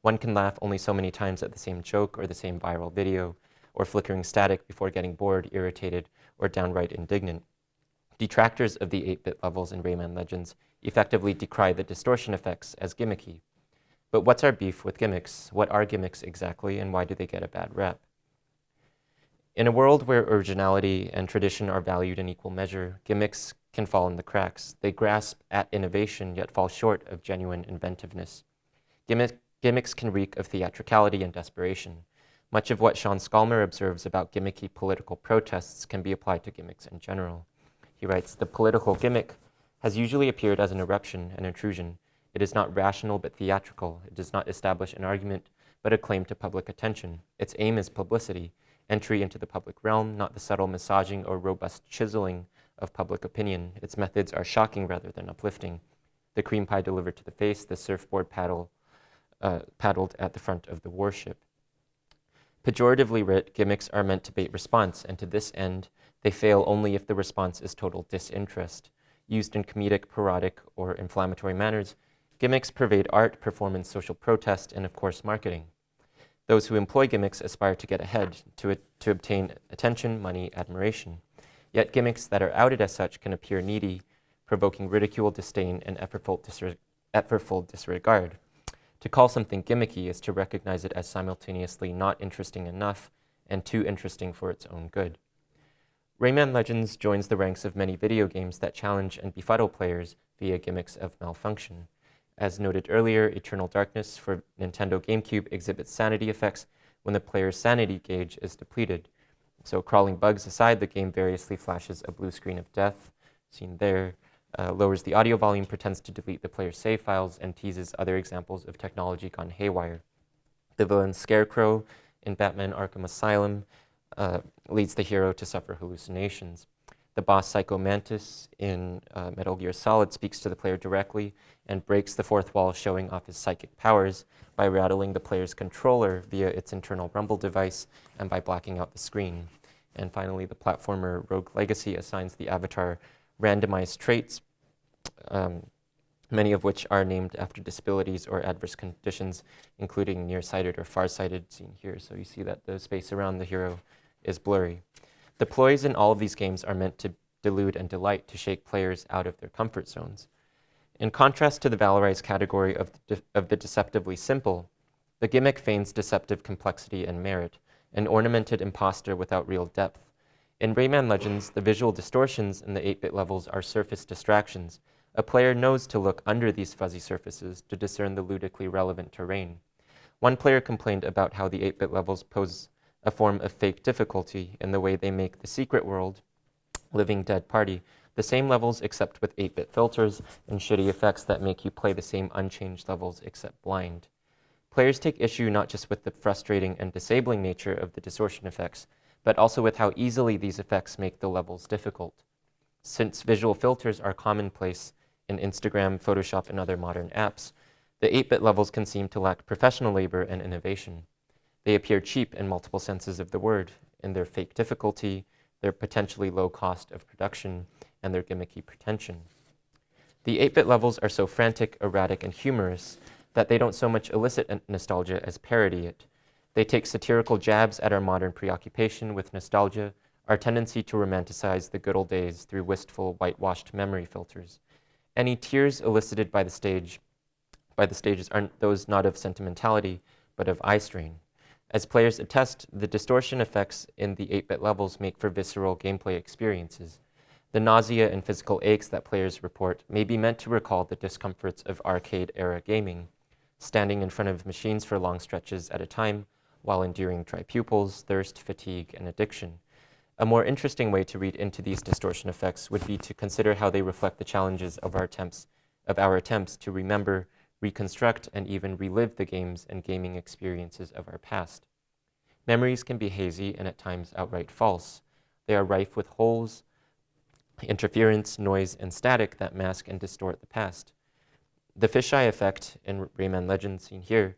One can laugh only so many times at the same joke or the same viral video, or flickering static before getting bored, irritated, or downright indignant. Detractors of the 8-bit levels in Rayman Legends effectively decry the distortion effects as gimmicky. But what's our beef with gimmicks? What are gimmicks exactly, and why do they get a bad rep? In a world where originality and tradition are valued in equal measure, gimmicks can fall in the cracks. They grasp at innovation, yet fall short of genuine inventiveness. Gimmicks can reek of theatricality and desperation. Much of what Sean Scalmer observes about gimmicky political protests can be applied to gimmicks in general. He writes, "The political gimmick has usually appeared as an eruption, an intrusion. It is not rational but theatrical. It does not establish an argument but a claim to public attention. Its aim is publicity, entry into the public realm, not the subtle massaging or robust chiseling of public opinion. Its methods are shocking rather than uplifting. The cream pie delivered to the face, the surfboard paddled at the front of the warship." Pejoratively writ, gimmicks are meant to bait response, and to this end, they fail only if the response is total disinterest. Used in comedic, parodic, or inflammatory manners, gimmicks pervade art, performance, social protest, and of course, marketing. Those who employ gimmicks aspire to get ahead, to obtain attention, money, admiration. Yet gimmicks that are outed as such can appear needy, provoking ridicule, disdain, and effortful disregard. To call something gimmicky is to recognize it as simultaneously not interesting enough and too interesting for its own good. Rayman Legends joins the ranks of many video games that challenge and befuddle players via gimmicks of malfunction. As noted earlier, Eternal Darkness for Nintendo GameCube exhibits sanity effects when the player's sanity gauge is depleted. So crawling bugs aside, the game variously flashes a blue screen of death, seen there, lowers the audio volume, pretends to delete the player's save files, and teases other examples of technology gone haywire. The villain Scarecrow in Batman Arkham Asylum leads the hero to suffer hallucinations. The boss Psycho Mantis in Metal Gear Solid speaks to the player directly and breaks the fourth wall, showing off his psychic powers by rattling the player's controller via its internal rumble device and by blacking out the screen. And finally, the platformer Rogue Legacy assigns the avatar randomized traits, many of which are named after disabilities or adverse conditions, including nearsighted or farsighted, seen here. So you see that the space around the hero is blurry. The ploys in all of these games are meant to delude and delight, to shake players out of their comfort zones. In contrast to the valorized category of the deceptively simple, the gimmick feigns deceptive complexity and merit, an ornamented imposter without real depth. In Rayman Legends, the visual distortions in the 8-bit levels are surface distractions. A player knows to look under these fuzzy surfaces to discern the ludically relevant terrain. One player complained about how the 8-bit levels pose a form of fake difficulty in the way they make the secret world, Living Dead Party, the same levels except with 8-bit filters and shitty effects that make you play the same unchanged levels except blind. Players take issue not just with the frustrating and disabling nature of the distortion effects, but also with how easily these effects make the levels difficult. Since visual filters are commonplace in Instagram, Photoshop, and other modern apps, the 8-bit levels can seem to lack professional labor and innovation. They appear cheap in multiple senses of the word, in their fake difficulty, their potentially low cost of production, and their gimmicky pretension. The 8-bit levels are so frantic, erratic, and humorous that they don't so much elicit nostalgia as parody it. They take satirical jabs at our modern preoccupation with nostalgia, our tendency to romanticize the good old days through wistful, whitewashed memory filters. Any tears elicited by the stages aren't those not of sentimentality, but of eye strain. As players attest, the distortion effects in the 8-bit levels make for visceral gameplay experiences. The nausea and physical aches that players report may be meant to recall the discomforts of arcade-era gaming, standing in front of machines for long stretches at a time while enduring dry pupils, thirst, fatigue, and addiction. A more interesting way to read into these distortion effects would be to consider how they reflect the challenges of our attempts to remember, reconstruct, and even relive the games and gaming experiences of our past. Memories can be hazy and at times outright false. They are rife with holes, interference, noise, and static that mask and distort the past. The fisheye effect in Rayman Legends, seen here,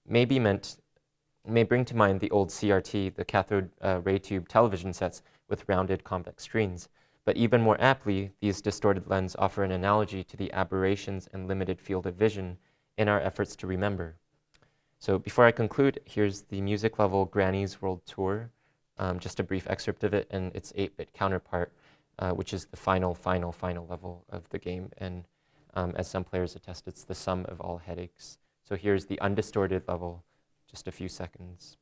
may bring to mind the old CRT, the cathode ray tube television sets with rounded convex screens. But even more aptly, these distorted lenses offer an analogy to the aberrations and limited field of vision in our efforts to remember. So before I conclude, here's the music level Granny's World Tour, just a brief excerpt of it, and its 8-bit counterpart, which is the final level of the game. And As some players attest, it's the sum of all headaches. So here's the undistorted level, just a few seconds.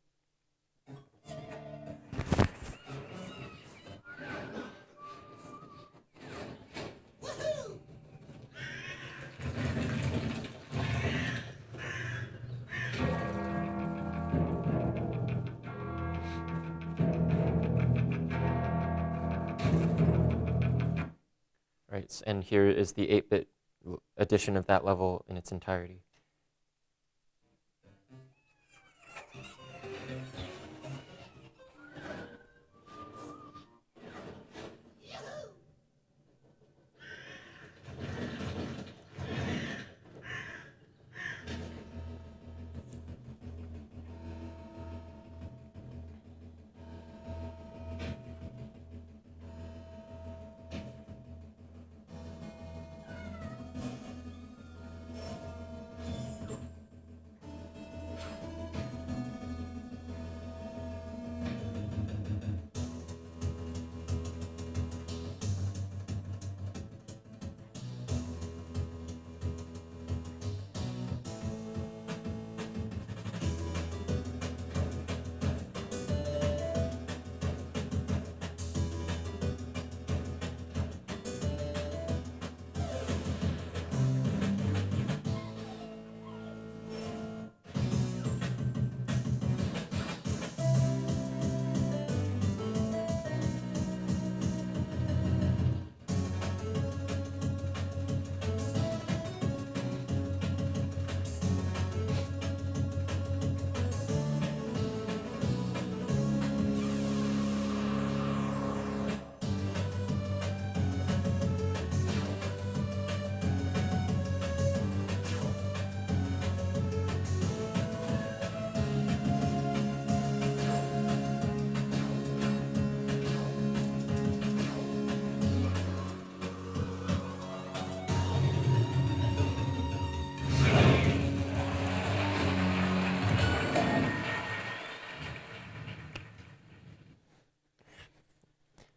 Right, and here is the 8-bit edition of that level in its entirety.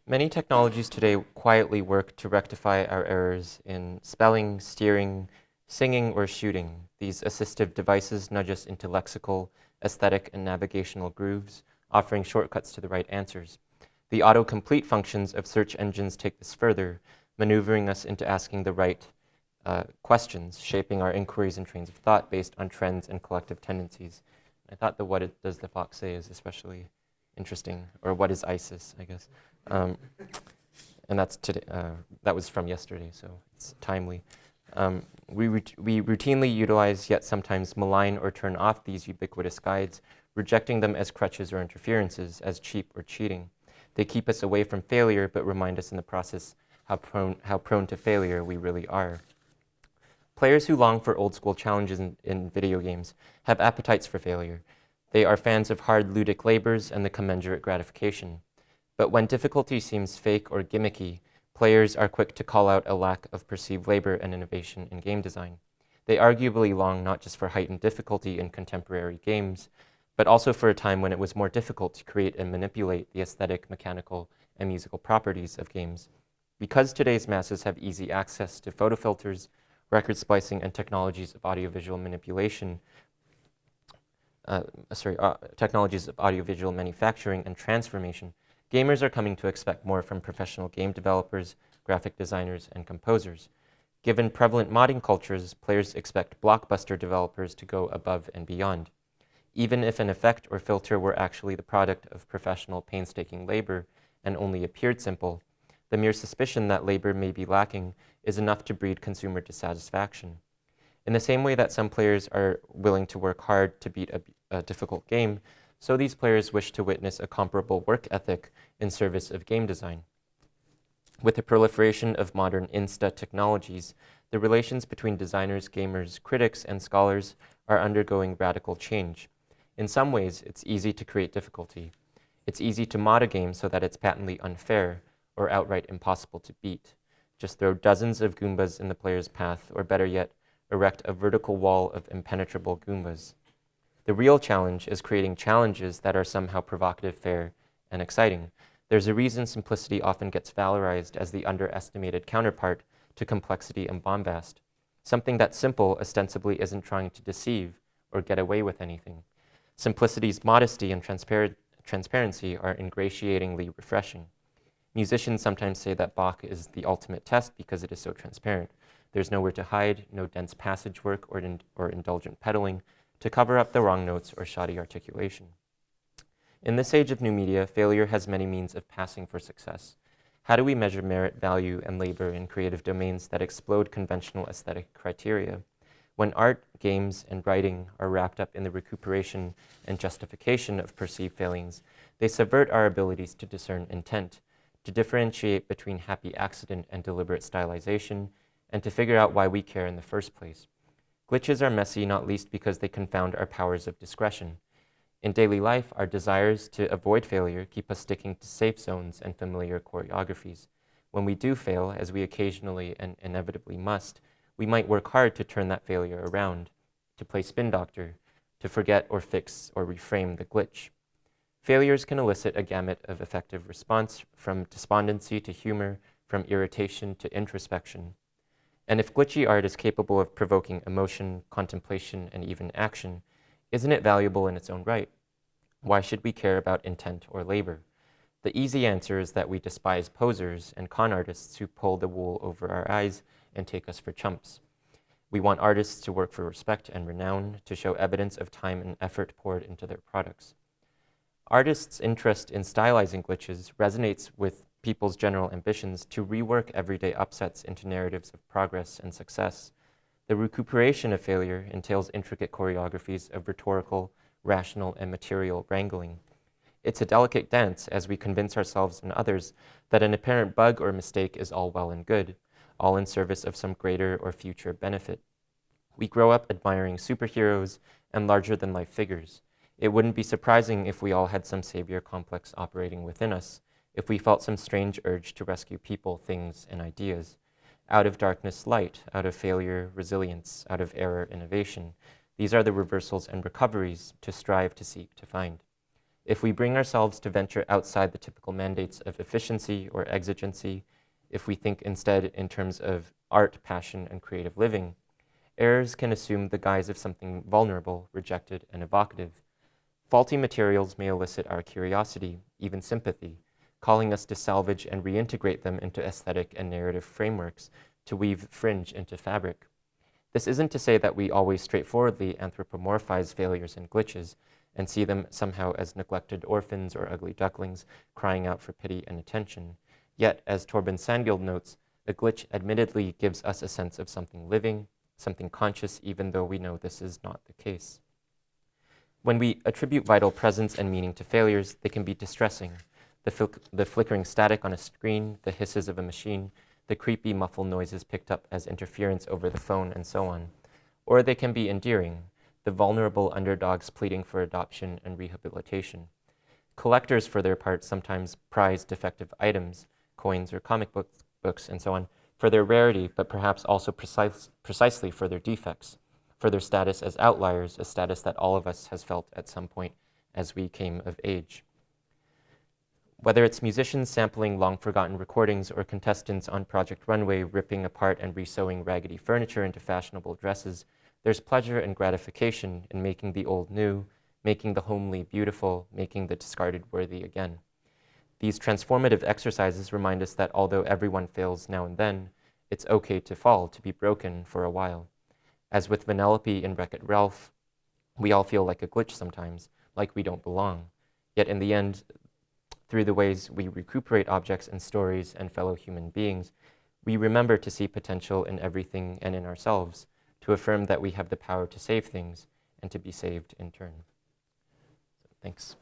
Many technologies today quietly work to rectify our errors in spelling, steering, singing, or shooting. These assistive devices nudge us into lexical, aesthetic, and navigational grooves, offering shortcuts to the right answers. The autocomplete functions of search engines take this further, maneuvering us into asking the right questions, shaping our inquiries and trains of thought based on trends and collective tendencies. I thought the "what does the fox say" is especially interesting, or "what is ISIS," I guess. And that's today. That was from yesterday, so it's timely. We routinely utilize, yet sometimes malign or turn off these ubiquitous guides, rejecting them as crutches or interferences, as cheap or cheating. They keep us away from failure, but remind us in the process how prone to failure we really are. Players who long for old-school challenges in video games have appetites for failure. They are fans of hard ludic labors and the commensurate gratification. But when difficulty seems fake or gimmicky, players are quick to call out a lack of perceived labor and innovation in game design. They arguably long not just for heightened difficulty in contemporary games, but also for a time when it was more difficult to create and manipulate the aesthetic, mechanical, and musical properties of games. Because today's masses have easy access to photo filters, record splicing, and technologies of audiovisual manipulation, technologies of audiovisual manufacturing and transformation, gamers are coming to expect more from professional game developers, graphic designers, and composers. Given prevalent modding cultures, players expect blockbuster developers to go above and beyond. Even if an effect or filter were actually the product of professional, painstaking labor and only appeared simple, the mere suspicion that labor may be lacking is enough to breed consumer dissatisfaction. In the same way that some players are willing to work hard to beat a difficult game, so these players wish to witness a comparable work ethic in service of game design. With the proliferation of modern Insta technologies, the relations between designers, gamers, critics, and scholars are undergoing radical change. In some ways, it's easy to create difficulty. It's easy to mod a game so that it's patently unfair or outright impossible to beat. Just throw dozens of Goombas in the player's path, or better yet, erect a vertical wall of impenetrable Goombas. The real challenge is creating challenges that are somehow provocative, fair, and exciting. There's a reason simplicity often gets valorized as the underestimated counterpart to complexity and bombast. Something that's simple ostensibly isn't trying to deceive or get away with anything. Simplicity's modesty and transparency are ingratiatingly refreshing. Musicians sometimes say that Bach is the ultimate test because it is so transparent. There's nowhere to hide, no dense passage work or indulgent pedaling to cover up the wrong notes or shoddy articulation. In this age of new media, failure has many means of passing for success. How do we measure merit, value, and labor in creative domains that explode conventional aesthetic criteria? When art, games, and writing are wrapped up in the recuperation and justification of perceived failings, they subvert our abilities to discern intent, to differentiate between happy accident and deliberate stylization, and to figure out why we care in the first place. Glitches are messy, not least because they confound our powers of discretion. In daily life, our desires to avoid failure keep us sticking to safe zones and familiar choreographies. When we do fail, as we occasionally and inevitably must, we might work hard to turn that failure around, to play spin doctor, to forget or fix or reframe the glitch. Failures can elicit a gamut of effective response, from despondency to humor, from irritation to introspection. And if glitchy art is capable of provoking emotion, contemplation, and even action, isn't it valuable in its own right? Why should we care about intent or labor? The easy answer is that we despise posers and con artists who pull the wool over our eyes and take us for chumps. We want artists to work for respect and renown, to show evidence of time and effort poured into their products. Artists' interest in stylizing glitches resonates with people's general ambitions to rework everyday upsets into narratives of progress and success. The recuperation of failure entails intricate choreographies of rhetorical, rational, and material wrangling. It's a delicate dance as we convince ourselves and others that an apparent bug or mistake is all well and good, all in service of some greater or future benefit. We grow up admiring superheroes and larger-than-life figures. It wouldn't be surprising if we all had some savior complex operating within us, if we felt some strange urge to rescue people, things, and ideas. Out of darkness, light; out of failure, resilience; out of error, innovation. These are the reversals and recoveries to strive to seek to find. If we bring ourselves to venture outside the typical mandates of efficiency or exigency, if we think instead in terms of art, passion, and creative living, errors can assume the guise of something vulnerable, rejected, and evocative. Faulty materials may elicit our curiosity, even sympathy, calling us to salvage and reintegrate them into aesthetic and narrative frameworks, to weave fringe into fabric. This isn't to say that we always straightforwardly anthropomorphize failures and glitches and see them somehow as neglected orphans or ugly ducklings crying out for pity and attention. Yet, as Torben Sandgild notes, a glitch admittedly gives us a sense of something living, something conscious, even though we know this is not the case. When we attribute vital presence and meaning to failures, they can be distressing. The flickering static on a screen, the hisses of a machine, the creepy muffled noises picked up as interference over the phone, and so on. Or they can be endearing, the vulnerable underdogs pleading for adoption and rehabilitation. Collectors, for their part, sometimes prize defective items, coins or comic books, and so on, for their rarity, but perhaps also precisely for their defects, for their status as outliers, a status that all of us has felt at some point as we came of age. Whether it's musicians sampling long-forgotten recordings or contestants on Project Runway ripping apart and resewing raggedy furniture into fashionable dresses, there's pleasure and gratification in making the old new, making the homely beautiful, making the discarded worthy again. These transformative exercises remind us that although everyone fails now and then, it's okay to fall, to be broken for a while. As with Vanellope in Wreck-It Ralph, we all feel like a glitch sometimes, like we don't belong. Yet in the end, through the ways we recuperate objects and stories and fellow human beings, we remember to see potential in everything and in ourselves, to affirm that we have the power to save things and to be saved in turn. So, thanks.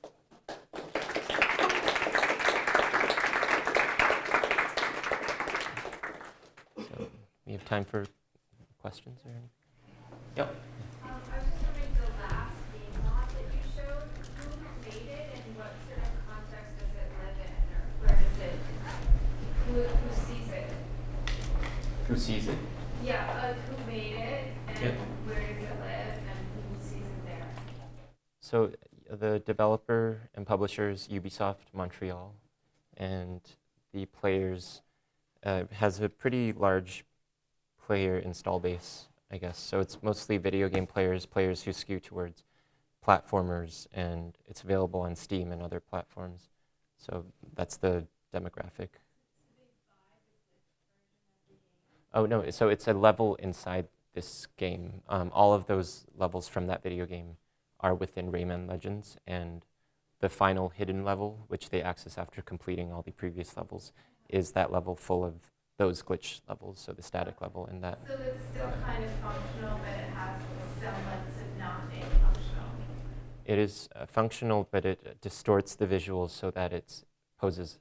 So we have time for questions or anything? Yep. I was just wondering, the last game mod that you showed, who made it and what sort of context does it live in, or where does it, who sees it? Who sees it? Yeah, who made it and Yep. where does it live and who sees it there? So the developer and publisher is Ubisoft Montreal, and the players has a pretty large player install base I guess. So it's mostly video game players, players who skew towards platformers, and it's available on Steam and other platforms. So that's the demographic. Oh no, so it's a level inside this game. All of those levels from that video game are within Rayman Legends, and the final hidden level, which they access after completing all the previous levels, is that level full of those glitch levels, so the static level and that. So it's still kind of functional, but it has semblance of not being functional. It is functional, but it distorts the visuals so that it poses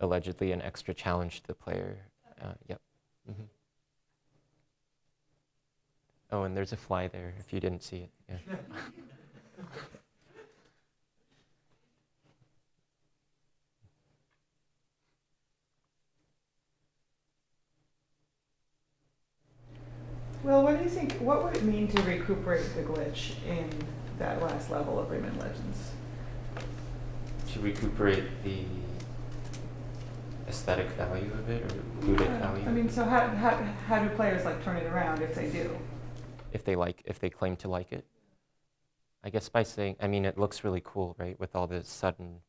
allegedly an extra challenge to the player. Yep. Mm-hmm. Oh, and there's a fly there, if you didn't see it. Yeah. Well, what do you think, what would it mean to recuperate the glitch in that last level of Rayman Legends? To recuperate the aesthetic value of it, or ludic value? I mean, so how do players like turn it around if they do? If they claim to like it? I guess by saying, I mean, it looks really cool, right? With all the sudden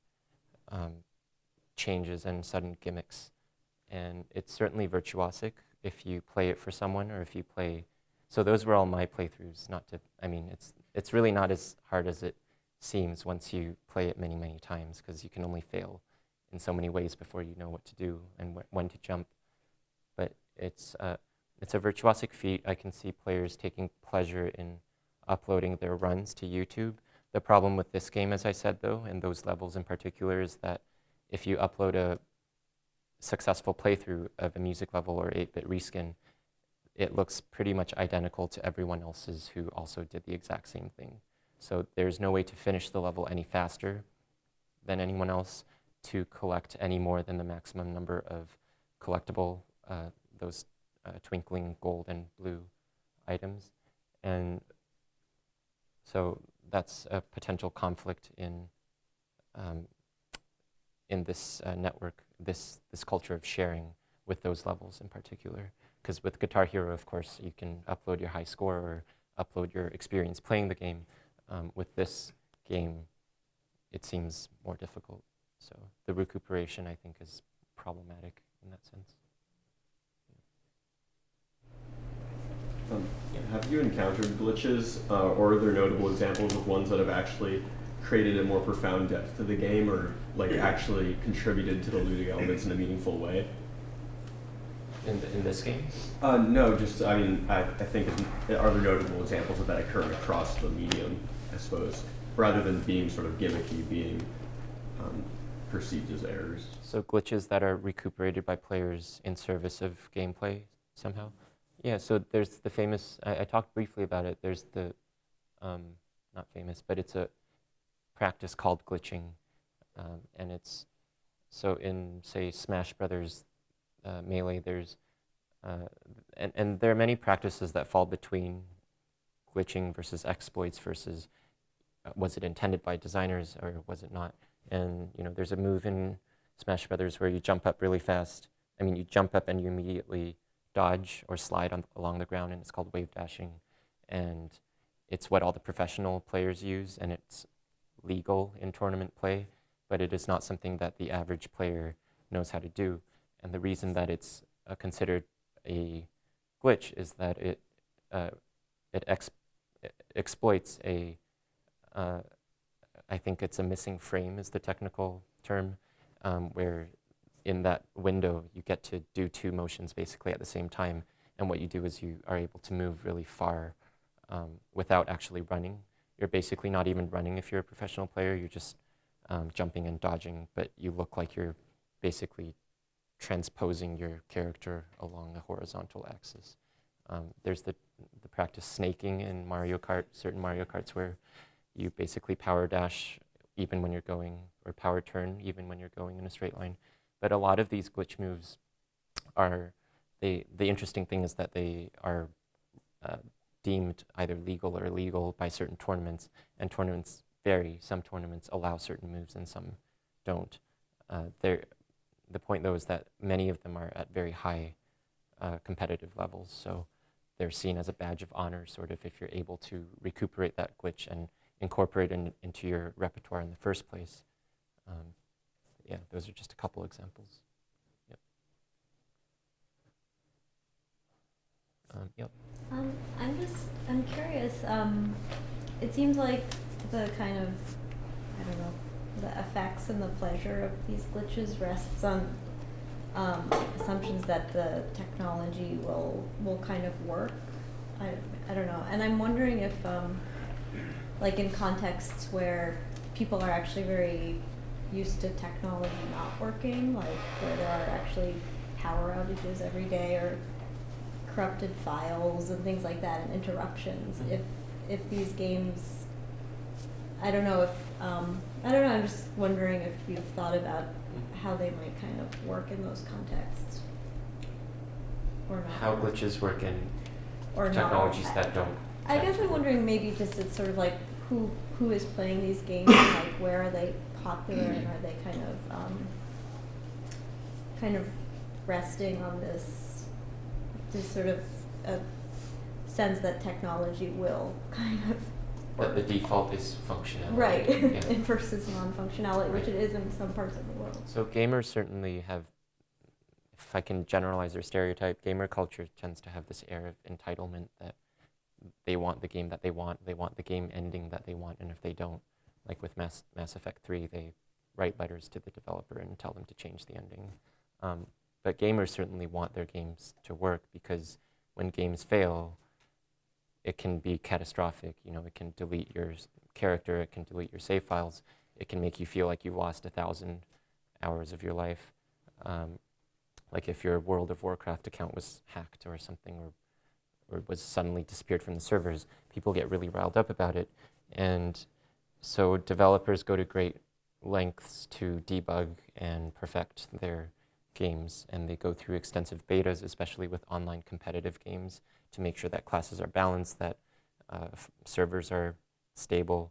changes and sudden gimmicks. And it's certainly virtuosic if you play it for someone, or if you play, so those were all my playthroughs, not to, I mean, it's really not as hard as it seems once you play it many, many times, because you can only fail in so many ways before you know what to do and when to jump. But it's a virtuosic feat. I can see players taking pleasure in uploading their runs to YouTube. The problem with this game, as I said though, and those levels in particular, is that if you upload a successful playthrough of a music level or 8-bit reskin, it looks pretty much identical to everyone else's who also did the exact same thing. So there's no way to finish the level any faster than anyone else, to collect any more than the maximum number of collectible, those twinkling gold and blue items. And so that's a potential conflict in this network, this culture of sharing with those levels in particular. Because with Guitar Hero, of course, you can upload your high score or upload your experience playing the game. With this game, it seems more difficult. So the recuperation, I think, is problematic in that sense. Have you encountered glitches, or are there notable examples of ones that have actually created a more profound depth to the game, or like actually contributed to the ludic elements in a meaningful way? In this game? No, just, I mean, I think, are there notable examples of that occurring across the medium, I suppose, rather than being sort of gimmicky, being perceived as errors? So glitches that are recuperated by players in service of gameplay somehow? Yeah, so there's the famous, I talked briefly about it, there's the, not famous, but it's a practice called glitching. And it's, so in, say, Smash Brothers Melee, there's, and there are many practices that fall between glitching versus exploits versus was it intended by designers or was it not? And you know, there's a move in Smash Brothers where you jump up really fast. I mean, you jump up and you immediately dodge or slide along the ground, and it's called wave dashing. And it's what all the professional players use, and it's legal in tournament play, but it is not something that the average player knows how to do. And the reason that it's considered a glitch is that it exploits a, I think it's a missing frame is the technical term, where in that window you get to do two motions basically at the same time. And what you do is you are able to move really far without actually running. You're basically not even running if you're a professional player, you're just jumping and dodging, but you look like you're basically transposing your character along a horizontal axis. There's the practice snaking in Mario Kart, certain Mario Karts, where you basically power dash even when you're going, or power turn even when you're going in a straight line. But a lot of these glitch moves are, the interesting thing is that they are deemed either legal or illegal by certain tournaments, and tournaments vary. Some tournaments allow certain moves and some don't. The point though is that many of them are at very high competitive levels, so they're seen as a badge of honor, sort of, if you're able to recuperate that glitch and incorporate it into your repertoire in the first place. Yeah, those are just a couple examples. Yep. Yep. I'm curious. It seems like the kind of, I don't know, the effects and the pleasure of these glitches rests on assumptions that the technology will kind of work. I don't know. And I'm wondering if, like in contexts where people are actually very used to technology not working, like where there are actually power outages every day or corrupted files and things like that and interruptions, if these games, I don't know, I'm just wondering if you've thought about how they might kind of work in those contexts or not. How glitches work in or technologies not. that don't. I guess I'm wondering maybe just it's sort of like who is playing these games and like where are they popular and are they kind of resting on this sort of sense that technology will kind of But the default is functionality. Right, Yeah. versus non-functionality, which it is in some parts of the world. So gamers certainly have, if I can generalize or stereotype, gamer culture tends to have this air of entitlement that they want the game that they want the game ending that they want, and if they don't, like with Mass Effect 3, they write letters to the developer and tell them to change the ending. But gamers certainly want their games to work, because when games fail, it can be catastrophic. You know, it can delete your character, it can delete your save files, it can make you feel like you've lost 1,000 hours of your life. Like if your World of Warcraft account was hacked or something, or was suddenly disappeared from the servers, people get really riled up about it. And so developers go to great lengths to debug and perfect their games, and they go through extensive betas, especially with online competitive games, to make sure that classes are balanced, that servers are stable.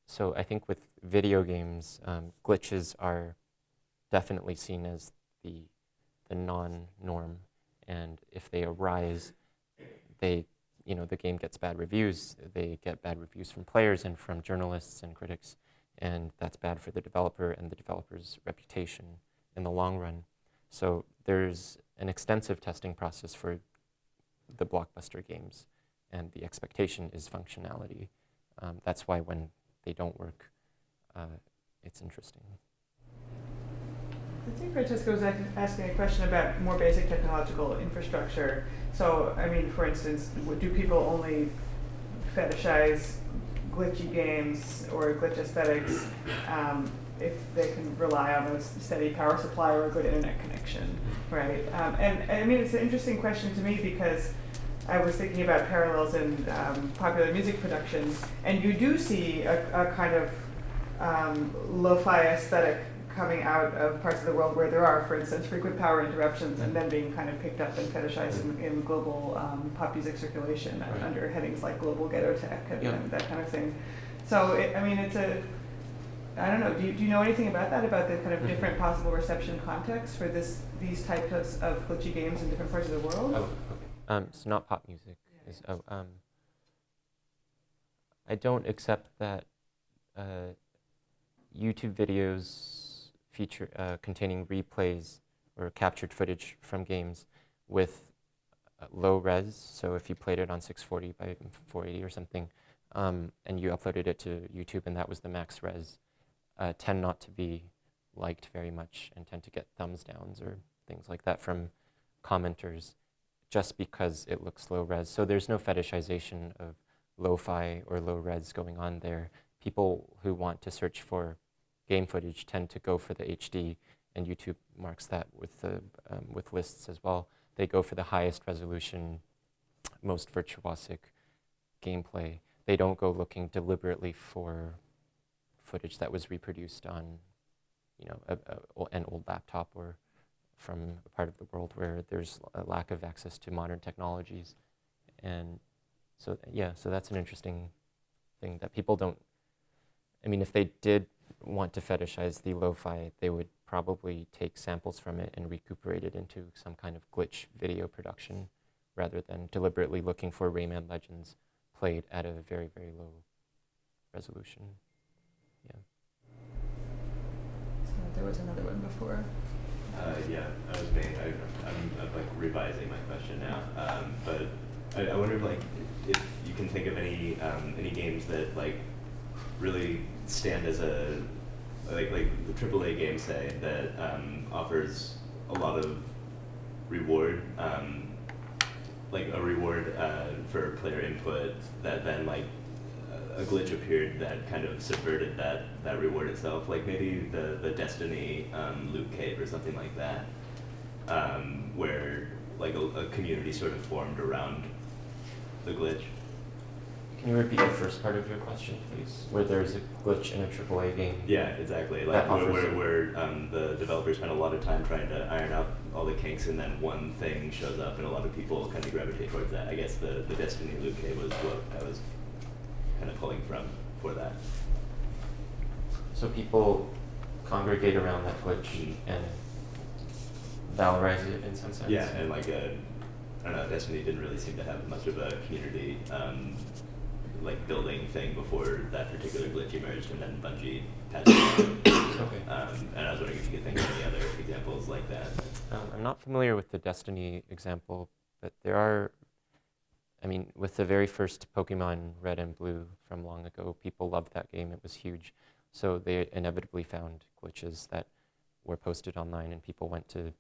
So I think with video games, glitches are definitely seen as the non-norm, and if they arise, the game gets bad reviews. They get bad reviews from players and from journalists and critics, and that's bad for the developer and the developer's reputation in the long run. So there's an extensive testing process for the blockbuster games, and the expectation is functionality. That's why when they don't work, it's interesting. I think Francesca was asking a question about more basic technological infrastructure. So, I mean, for instance, do people only fetishize glitchy games or glitch aesthetics if they can rely on a steady power supply or a good internet connection, right? And I mean, it's an interesting question to me because I was thinking about parallels in popular music production, and you do see a kind of lo-fi aesthetic coming out of parts of the world where there are, for instance, frequent power interruptions, and then being kind of picked up and fetishized in global pop music circulation under headings like global ghetto tech and that kind of thing. So, I mean, it's I don't know, do you know anything about that, about the kind of different possible reception context for these types of glitchy games in different parts of the world? Oh, okay. So not pop music. I don't accept that YouTube videos feature containing replays or captured footage from games with low res. So if you played it on 640 by 480 or something, and you uploaded it to YouTube and that was the max res, tend not to be liked very much and tend to get thumbs downs or things like that from commenters, just because it looks low res. So there's no fetishization of lo-fi or low res going on there. People who want to search for game footage tend to go for the HD, and YouTube marks that with lists as well. They go for the highest resolution, most virtuosic gameplay. They don't go looking deliberately for footage that was reproduced on, an old laptop or from a part of the world where there's a lack of access to modern technologies. And so, so that's an interesting thing that people don't, I mean, if they did want to fetishize the lo-fi, they would probably take samples from it and recuperate it into some kind of glitch video production rather than deliberately looking for Rayman Legends played at a very, very low resolution. Yeah. So there was another one before. Yeah, that was me. I'm like revising my question now, but I wonder like if you can think of any games that like really stand as a like the AAA game say that offers a lot of reward, like a reward for player input that then like a glitch appeared that kind of subverted that reward itself, like maybe the Destiny loot cave or something like that, where like a community sort of formed around the glitch. Can you repeat the first part of your question, please? Where there's a glitch in a AAA game? Yeah, exactly. Like where the developers spend a lot of time trying to iron out all the kinks, and then one thing shows up, and a lot of people kind of gravitate towards that. I guess the Destiny loot cave was what I was kind of pulling from for that. So people congregate around that glitch and valorize it in some sense? Yeah, and like I don't know, Destiny didn't really seem to have much of a community like building thing before that particular glitch emerged, and then Bungie passed it on. Okay. And I was wondering if you could think of any other examples like that. I'm not familiar with the Destiny example, but there are, I mean, with the very first Pokemon Red and Blue from long ago, people loved that game. It was huge. So they inevitably found glitches that were posted online, and people went to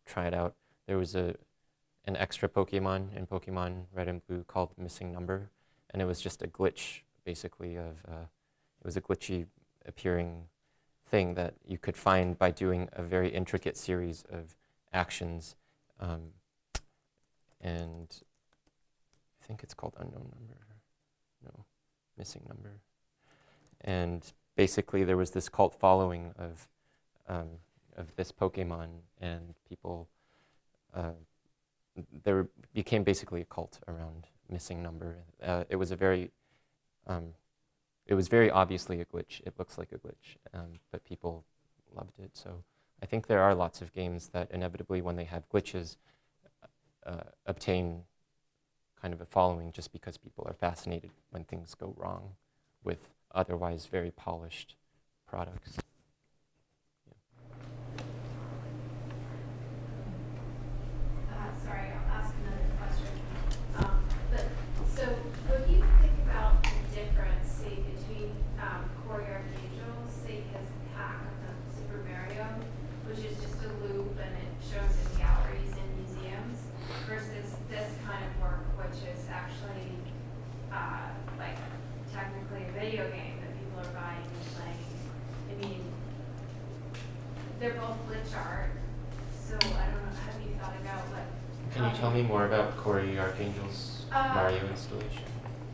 try it out. There was an extra Pokemon in Pokemon Red and Blue called Missing Number, and it was just a glitch, basically, of, it was a glitchy appearing thing that you could find by doing a very intricate series of actions, and I think it's called Unknown Number, no, Missing Number. And basically there was this cult following of this Pokemon, and people, there became basically a cult around Missing Number. It was very obviously a glitch. It looks like a glitch, but people loved it. So I think there are lots of games that inevitably, when they have glitches, obtain kind of a following just because people are fascinated when things go wrong with otherwise very polished products. Sorry, I'll ask another question. So what do you think about the difference, say, between Choreographies, say, his hack of the Super Mario, which is just a loop and it shows in galleries and museums, versus this kind of work, which is actually like technically a video game that people are buying and playing. I mean, they're both glitch art, so I don't know, have you thought about what? Can you tell me more about Corey Archangel's Mario installation?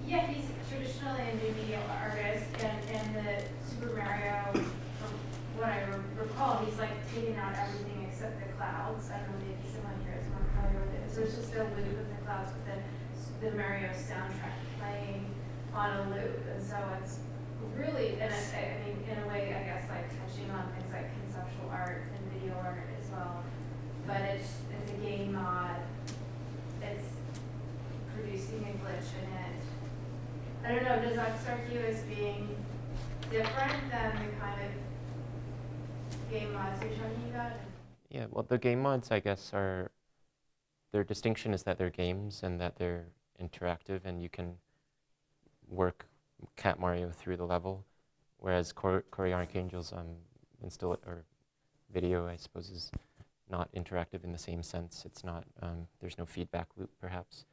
Yeah, he's traditionally a new media artist, and the Super Mario, from what I recall, he's like taking out everything except the clouds. I don't know, maybe someone here is more familiar with it. So it's just a loop of the clouds, but then the Mario soundtrack playing on a loop, and so it's really, and I mean, in a way, I guess, like touching on things like conceptual art and video art as well. But it's a game mod. It's producing a glitch in it. I don't know, does that strike you as being different than the kind of game mods you're talking about? Yeah, well, the game mods, I guess, are, their distinction is that they're games and that they're interactive, and you can work Cat Mario through the level, whereas Corey Archangel's video, I suppose, is not interactive in the same sense. It's not, there's no feedback loop, perhaps.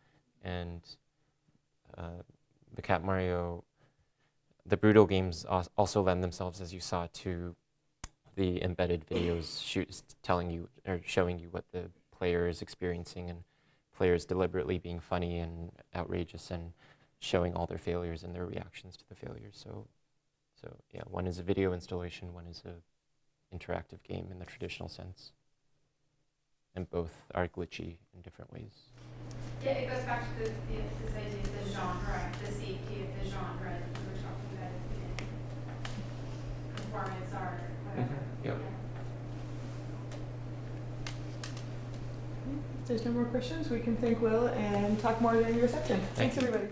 And the Cat Mario, the Brutal games also lend themselves, as you saw, to the embedded videos telling you or showing you what the player is experiencing, and players deliberately being funny and outrageous and showing all their failures and their reactions to the failures. So yeah, one is a video installation, one is a interactive game in the traditional sense. And both are glitchy in different ways. Yeah, it goes back to this idea of the genre, the safety of the genre that you were talking about at the beginning. Performance art, whatever. Yep. Yeah. If there's no more questions, we can thank Will and talk more during your section. Thanks, everybody.